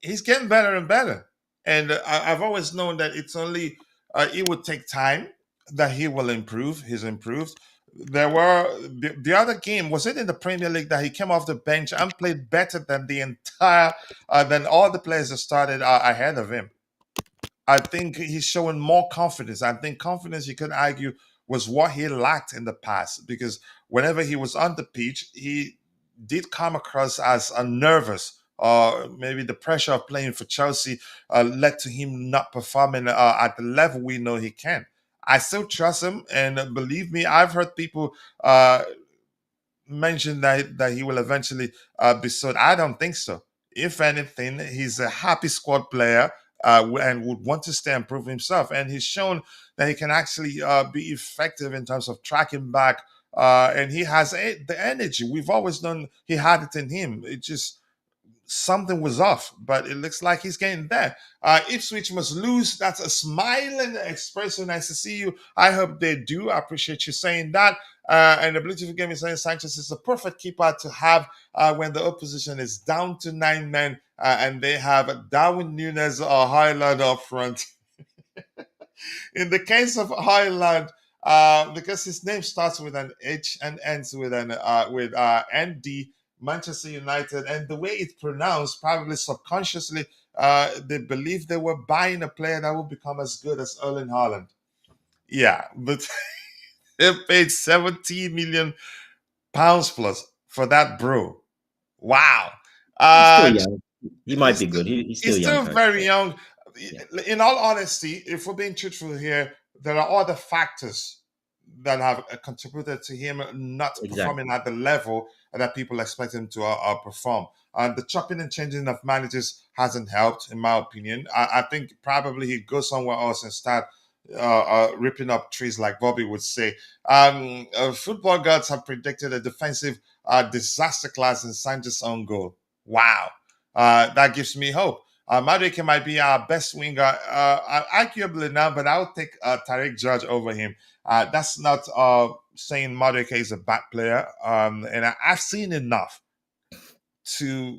he's getting better and better. And I've always known that it's only it would take time that he will improve. He's improved. There were the other game, was it in the Premier League, that he came off the bench and played better than the entire than all the players that started ahead of him. I think he's showing more confidence. I think confidence, you could argue, was what he lacked in the past because whenever he was on the pitch, he did come across as nervous. Maybe the pressure of playing for Chelsea led to him not performing at the level we know he can. I still trust him, and believe me, I've heard people mention that he will eventually be sold. I don't think so. If anything, he's a happy squad player and would want to stay and prove himself. And he's shown that he can actually be effective in terms of tracking back. And he has the energy. We've always known he had it in him. It just something was off, but it looks like he's getting there. Ipswich must lose. That's a smiling expression. Nice to see you. I hope they do. I appreciate you saying that. And the beautiful game is saying Sanchez is the perfect keeper to have when the opposition is down to 9 men and they have Darwin Nunes or Highland up front. In the case of Highland, because his name starts with an H and ends with an ND, Manchester United, and the way it's pronounced, probably subconsciously, they believe they were buying a player that would become as good as Erling Haaland. Yeah, but they paid 17 million pounds plus for that bro. Wow. He's still Uh, young. He might he's be good. He's still he's young, still coach. very young. Yeah, In all honesty, if we're being truthful here, there are other factors that have contributed to him not performing exactly. at the level that people expect him to perform. The chopping and changing of managers hasn't helped, in my opinion. I think probably he'd go somewhere else and start ripping up trees, like Bobby would say. Football gods have predicted a defensive disaster class in Sanchez' own goal. Wow. That gives me hope. Madueke might be our best winger, arguably now, but I would take Tariq George over him. That's not saying Madueke is a bad player, and I've seen enough to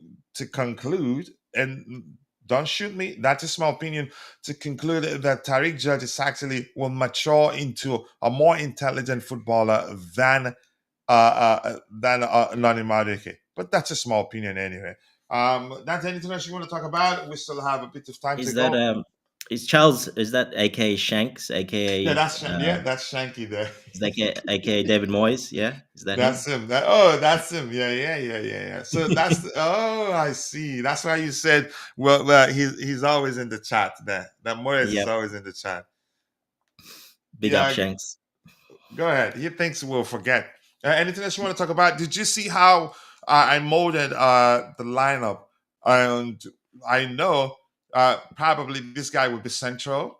conclude, and don't shoot me, that's just my opinion, to conclude that Tariq George is actually will mature into a more intelligent footballer than Noni Madueke. But that's a small opinion anyway. That's anything else you want to talk about? We still have a bit of time to Is that go. is Charles? Is that AKA Shanks? Yeah, AKA that's Shanky there. is that AKA David Moyes? Yeah, is that him? That's him. That's him. Yeah. So I see. That's why you said, well, he's always in the chat there. That Morris is Yep. always in the chat. Big up Yeah, Shanks. go ahead. He thinks we'll forget. Anything else you want to talk about? Did you see how I molded the lineup? And I know probably this guy would be central,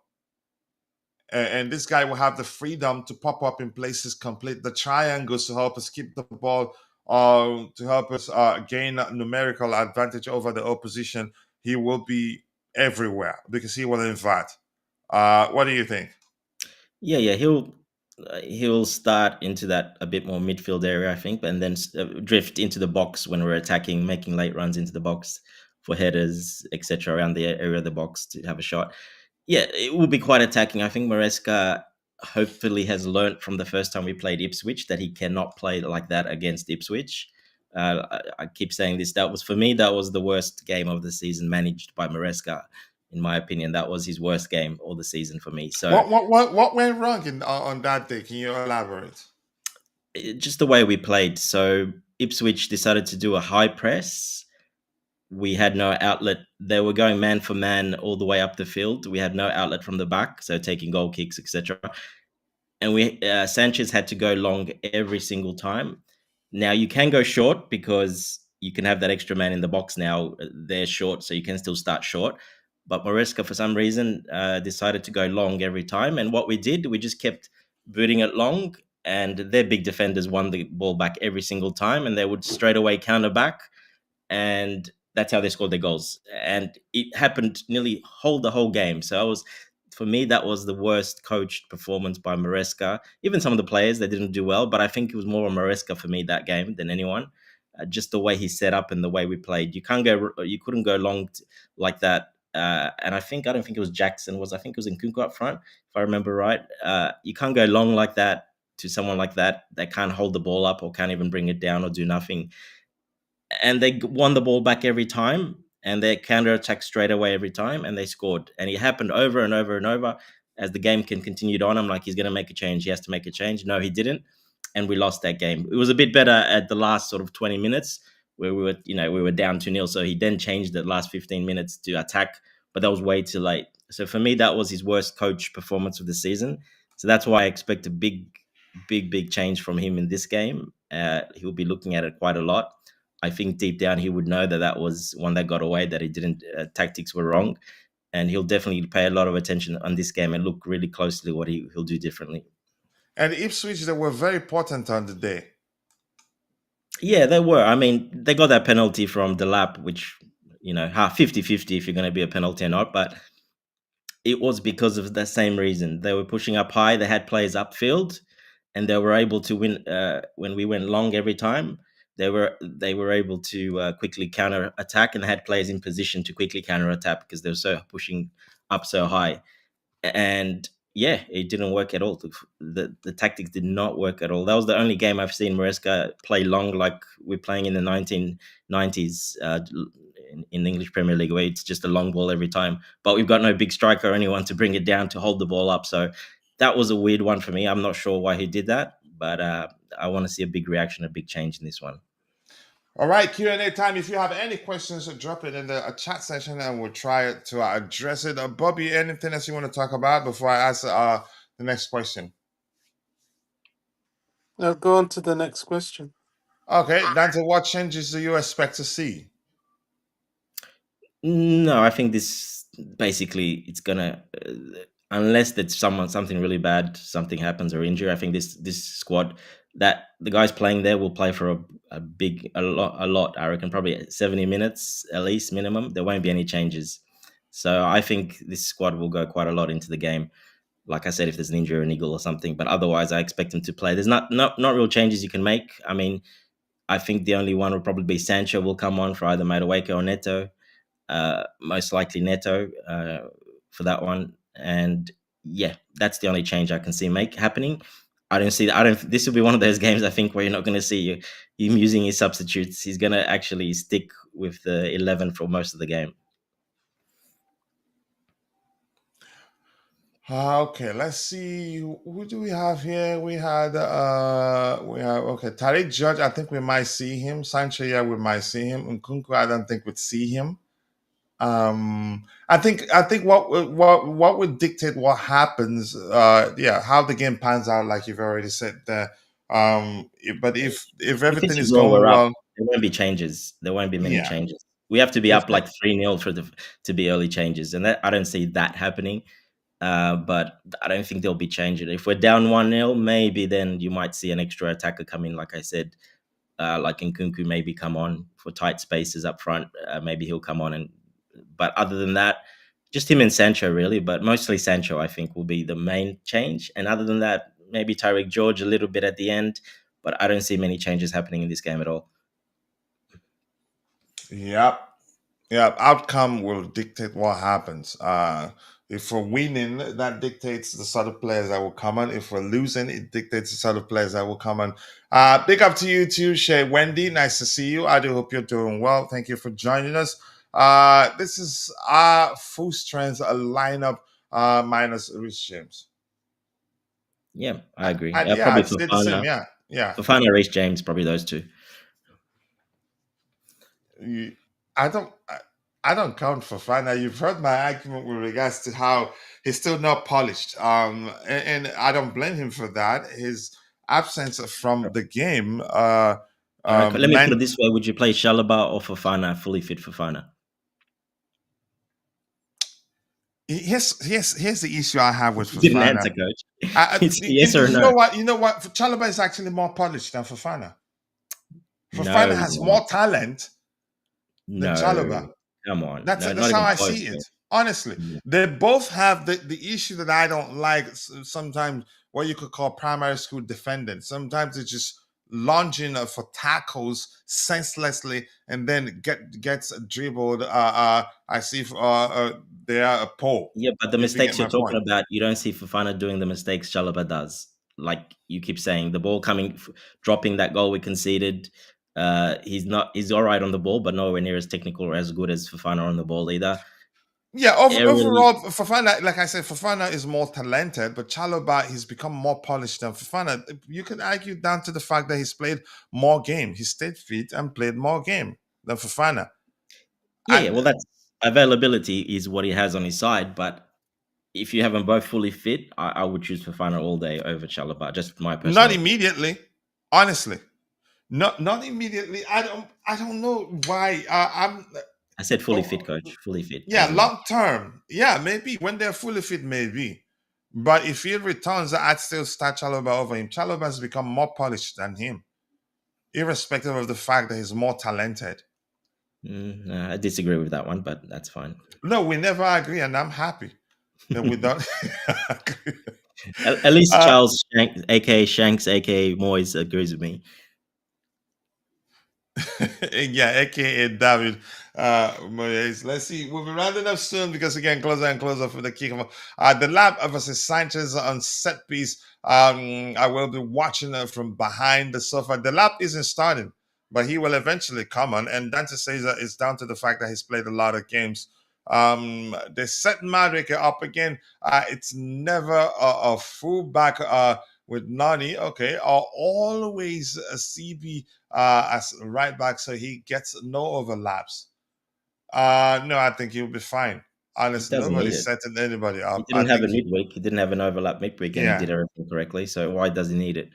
and this guy will have the freedom to pop up in places, complete the triangles to help us keep the ball, to help us gain a numerical advantage over the opposition. He will be everywhere because he will invite. What do you think? Yeah. He'll start into that a bit more midfield area, I think, and then drift into the box when we're attacking, making late runs into the box for headers, etc., around the area of the box to have a shot. Yeah, it will be quite attacking. I think Maresca hopefully has learnt from the first time we played Ipswich that he cannot play like that against Ipswich. I keep saying this. That was, for me, that was the worst game of the season managed by Maresca. In my opinion, that was his worst game all the season for me. So What went wrong on that day? Can you elaborate? just the way we played. So Ipswich decided to do a high press. We had no outlet. They were going man for man all the way up the field. We had no outlet from the back, so taking goal kicks, etc. And we Sanchez had to go long every single time. Now you can go short because you can have that extra man in the box now. They're short, so you can still start short. But Maresca, for some reason, decided to go long every time. And what we did, we just kept booting it long. And their big defenders won the ball back every single time, and they would straight away counter back, and that's how they scored their goals. And it happened nearly the whole game. So I was, for me, that was the worst coached performance by Maresca. Even some of the players, they didn't do well, but I think it was more on Maresca for me that game than anyone. Just the way he set up and the way we played, you couldn't go long like that. And I don't think it was Jackson. I think it was Nkunku up front, if I remember right. You can't go long like that to someone like that can't hold the ball up or can't even bring it down or do nothing. And they won the ball back every time, and they counter attacked straight away every time, and they scored. And it happened over and over and over as the game continued on. I'm like, he's going to make a change. He has to make a change. No, he didn't, and we lost that game. It was a bit better at the last sort of 20 minutes where we were down 2-0. So he then changed the last 15 minutes to attack, but that was way too late. So for me, that was his worst coach performance of the season. So that's why I expect a big change from him in this game. He'll be looking at it quite a lot. I think deep down he would know that that was one that got away, that he didn't, tactics were wrong, and he'll definitely pay a lot of attention on this game and look really closely what he'll do differently. And Ipswich, they were very important on the day. Yeah, they were. I mean, they got that penalty from the lap, which, 50-50 if you're going to be a penalty or not. But it was because of the same reason. They were pushing up high. They had players upfield, and they were able to win. When we went long every time, they were able to quickly counter attack, and they had players in position to quickly counter attack because they were so pushing up so high. And yeah, it didn't work at all. The tactics did not work at all. That was the only game I've seen Maresca play long like we're playing in the 1990s in the English Premier League, where it's just a long ball every time. But we've got no big striker or anyone to bring it down to hold the ball up. So that was a weird one for me. I'm not sure why he did that, but I want to see a big reaction, a big change in this one. All right, Q&A time. If you have any questions, drop it in the chat section and we'll try to address it. Bobby, anything else you want to talk about before I ask the next question? Now go on to the next question. Okay, Dante, what changes do you expect to see? No, I think this basically it's gonna, unless that something really bad, something happens or injury. I think this squad that the guys playing there will play for a lot. I reckon probably 70 minutes at least minimum. There won't be any changes, so I think this squad will go quite a lot into the game. Like I said, if there's an injury or an eagle or something, but otherwise I expect them to play. There's not real changes you can make. I mean, I think the only one will probably be Sancho will come on for either Madueke or Neto. Most likely Neto for that one. And yeah, that's the only change I can see happening. I don't see that. This will be one of those games I think where you're not going to see him using his substitutes. He's going to actually stick with the 11 for most of the game. Okay, let's see. Who do we have here? We have Tariq Judge. I think we might see him. Sancho, yeah, we might see him. Nkunku, I don't think we'd see him. I think what would dictate what happens, how the game pans out, like you've already said there. But if everything is going well, there won't be changes. There won't be many changes. We have to be up like 3-0 to be early changes, and I don't see that happening. But I don't think there'll be changes. If we're down 1-0, maybe then you might see an extra attacker come in, like I said, like Nkunku maybe come on for tight spaces up front. Maybe he'll come on, but other than that, just him and Sancho really. But mostly Sancho, I think, will be the main change. And other than that, maybe Tariq George a little bit at the end. But I don't see many changes happening in this game at all. Yep. Outcome will dictate what happens. If we're winning, that dictates the sort of players that will come on. If we're losing, it dictates the sort of players that will come on. Big up to you too, Shay Wendy. Nice to see you. I do hope you're doing well. Thank you for joining us. This is our full strength lineup minus Rich James. Yeah, I agree. Probably Fofana. Yeah. Fofana, Reece James, probably those two. I don't count Fofana. You've heard my argument with regards to how he's still not polished. And I don't blame him for that. His absence from the game. Let me put it this way: would you play Chalobah or Fofana, fully fit Fofana? Here's the issue I have with Fofana. Didn't answer, coach. Yes or no? You know what? Chalobah is actually more polished than Fofana. Fofana has more talent than Chalobah. Come on. That's how I see it. Honestly, they both have the issue that I don't like sometimes, what you could call primary school defendants. Sometimes it's just lunging for tackles senselessly and then gets dribbled. I see they are a pole. Yeah, but the mistakes you're talking about, you don't see Fofana doing the mistakes Chalobah does. Like you keep saying, the ball dropping that goal we conceded. He's all right on the ball, but nowhere near as technical or as good as Fofana on the ball either. Yeah, overall, Fofana, like I said, Fofana is more talented, but Chalobah, he's become more polished than Fofana. You could argue down to the fact that he's played more games. He stayed fit and played more game than Fofana. Yeah, well, that's availability is what he has on his side, but if you have them both fully fit, I would choose Fofana all day over Chalobah. Just my personal. Not immediately, honestly. not immediately. I don't know why. I said fully fit, Oh, coach. Fully fit, yeah, as in long term. Yeah, maybe when they're fully fit, maybe. But if he returns, I'd still start Chalobah over him. Chalobah has become more polished than him, irrespective of the fact that he's more talented. no, I disagree with that one, but that's fine. No, we never agree, and I'm happy that we don't agree. At least Uh, Charles Shanks, aka Shanks, aka Moyes, agrees with me. yeah, aka David Moyes. Let's see. We'll be rounding up soon because again, closer and closer for the kickoff. The lab versus Sanchez on set piece. I will be watching from behind the sofa. The lab isn't starting, but he will eventually come on. And Dante says that it's down to the fact that he's played a lot of games. They set Madueke up again. It's never a fullback with Noni. Okay, always a CB as right back, so he gets no overlaps. No, I think he'll be fine. He Honestly, doesn't need nobody's it. setting anybody He up. I didn't have a think midweek. He didn't have an overlap midweek, and he yeah, did everything correctly. So why does he need it?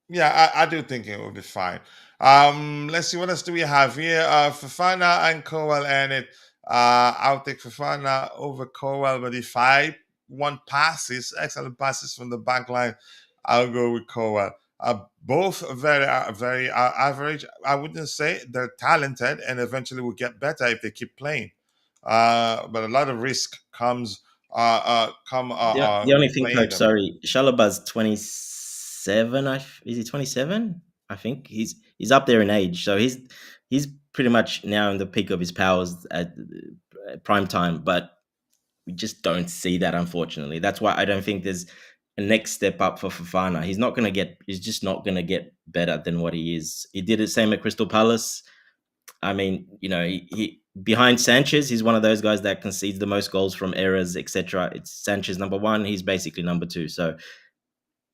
yeah, I do think it will be fine. Let's see what else do we have here. Fafana and Cowell and it. I'll take Fafana over Cowell, but if I want passes, excellent passes from the back line, I'll go with Cowell. Both very average. I wouldn't say they're talented, and eventually will get better if they keep playing. But a lot of risk comes The only thing, playing coach, them. sorry, Shalabah's 27. Is he 27? I think he's up there in age, so he's pretty much now in the peak of his powers at prime time. But we just don't see that, unfortunately. That's why I don't think there's a next step up for Fafana. He's not going to get. He's just not going to get better than what he is. He did the same at Crystal Palace. I mean, he behind Sanchez, he's one of those guys that concedes the most goals from errors, etc. It's Sanchez number one. He's basically number two. So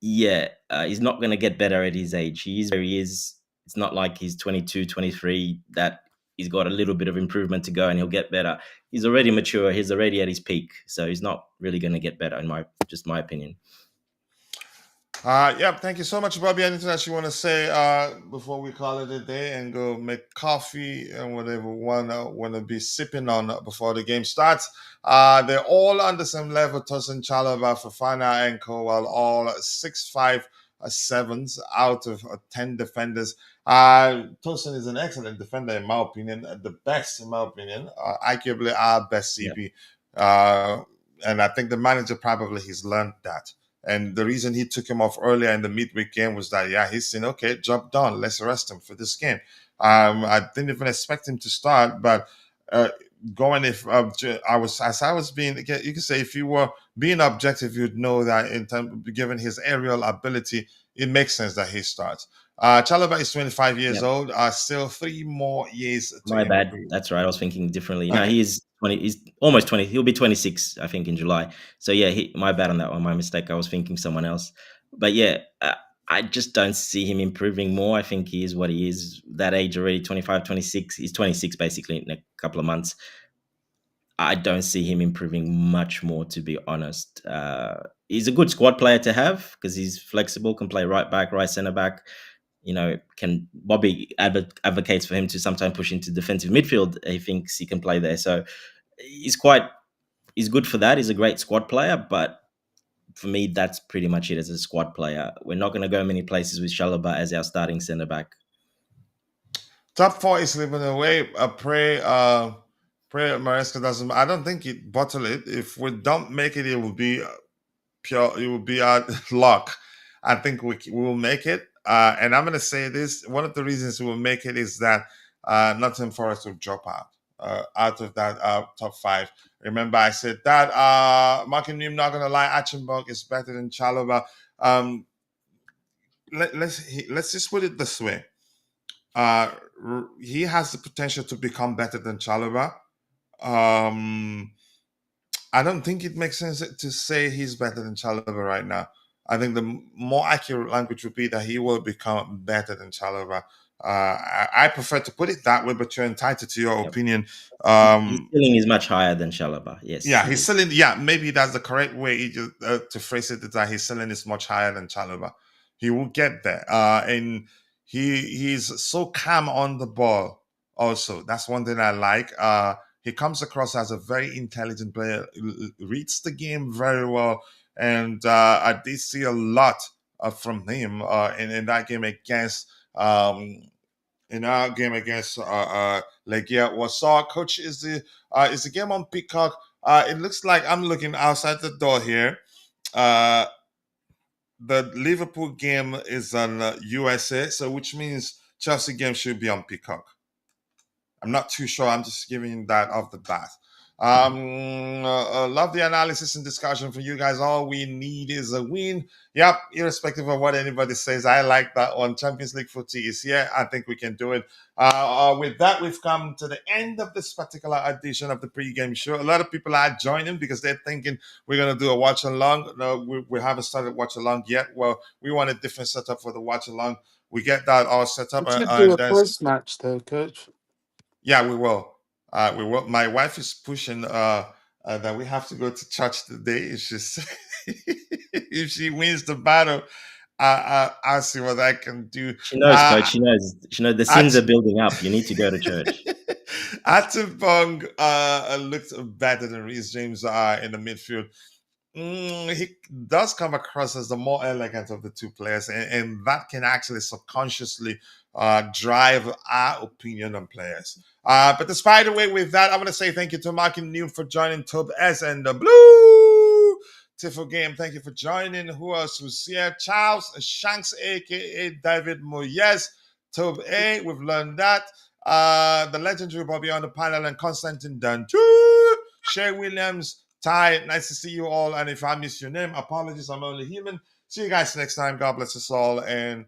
yeah, he's not going to get better at his age. He is where he is. It's not like he's 22, 23 that he's got a little bit of improvement to go and he'll get better. He's already mature. He's already at his peak. So he's not really going to get better in my opinion. Yeah, thank you so much, Bobby. Anything else you want to say before we call it a day and go make coffee and whatever want to be sipping on before the game starts? They're all on the same level. Tosin Chalaba, Fafana, and Kowal, all 6'5", sevens out of 10 defenders. Tosin is an excellent defender, in my opinion, the best, in my opinion, arguably our best Yeah. CB. And I think the manager probably has learned that. And the reason he took him off earlier in the midweek game was that, yeah, he's saying, okay, job done. Let's arrest him for this game. I didn't even expect him to start, but going if I was being, you could say if you were being objective, you'd know that in terms, given his aerial ability, it makes sense that he starts. Chalaba is 25 years Yep. old. Still 3 more years to My bad. improve. That's right. I was thinking differently. No, Okay. he is 20. He's almost 20. He'll be 26, I think, in July. So yeah, my bad on that one. My mistake. I was thinking someone else. But yeah, I just don't see him improving more. I think he is what he is. That age already, 25, 26. He's 26 basically in a couple of months. I don't see him improving much more, to be honest. He's a good squad player to have because he's flexible, can play right back, right centre back. Can Bobby advocates for him to sometimes push into defensive midfield. He thinks he can play there, so he's good for that. He's a great squad player, but for me, that's pretty much it as a squad player. We're not going to go many places with Shalaba as our starting centre back. Top 4 is slipping away. Pray Maresca doesn't. I don't think it bottle it. If we don't make it, it will be pure. It will be our luck. I think we will make it. And I'm going to say this: one of the reasons we will make it is that Nottingham Forest will drop out of that top 5. Remember, I said that Markin Neum, not going to lie, Achenberg is better than Chalobah. Let's just put it this way. He has the potential to become better than Chalobah. I don't think it makes sense to say he's better than Chalobah right now. I think the more accurate language would be that he will become better than Chalobah. I prefer to put it that way, but you're entitled to your opinion. His ceiling is much higher than Chalobah. Yes. Yeah, his ceiling. Yeah, maybe that's the correct way to phrase it. Is that his ceiling is much higher than Chalobah. He will get there. And He's so calm on the ball. Also, that's one thing I like. He comes across as a very intelligent player, reads the game very well, and I did see a lot from him in that game against in our game against Legia Warsaw. Coach, is the game on Peacock? It looks like I'm looking outside the door here. The Liverpool game is on USA, so which means Chelsea game should be on Peacock. I'm not too sure. I'm just giving that off the bat. Love the analysis and discussion from you guys. All we need is a win. Yep, irrespective of what anybody says, I like that one. Champions League footy is here. I think we can do it. With that, we've come to the end of this particular edition of the pregame show. A lot of people are joining because they're thinking we're going to do a watch along. No, we haven't started watch along yet. Well, we want a different setup for the watch along. We get that all set up. We should do a quiz match, though, Coach. Yeah, we will. We will. My wife is pushing that we have to go to church today. If if she wins the battle, I'll see what I can do. She knows, Coach. She knows. She knows the sins are building up. You need to go to church. Atubong looked better than Reece James in the midfield. He does come across as the more elegant of the two players, and that can actually subconsciously drive our opinion on players. But despite the way with that, I want to say thank you to Mark and New for joining Tob S and the Blue Tiffle Game. Thank you for joining. Who else was here? Charles Shanks, aka David Moyes. Tob A, we've learned that. The legendary Bobby on the panel and Constantine Dantu. Shay Williams. Ty, nice to see you all. And if I miss your name, apologies, I'm only human. See you guys next time. God bless us all and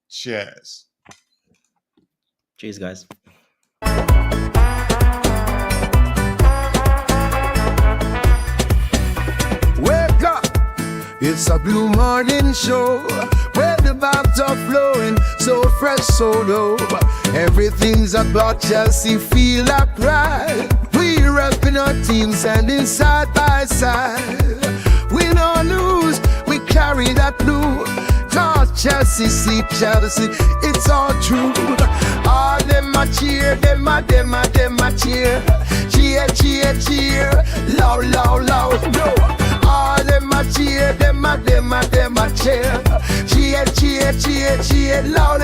cheers. Cheers, guys. Wake up, it's a blue morning show where the vibes are flowing, so fresh, so low. Everything's about Chelsea, feel like pride. We repping our team, standing side by side. Win or lose, we carry that blue. Cause Chelsea, see Chelsea, it's all true. All them a cheer, them a cheer. Cheer, cheer, cheer, loud, loud, loud, no. All them a cheer, them a cheer. Cheer, cheer, cheer, cheer, loud.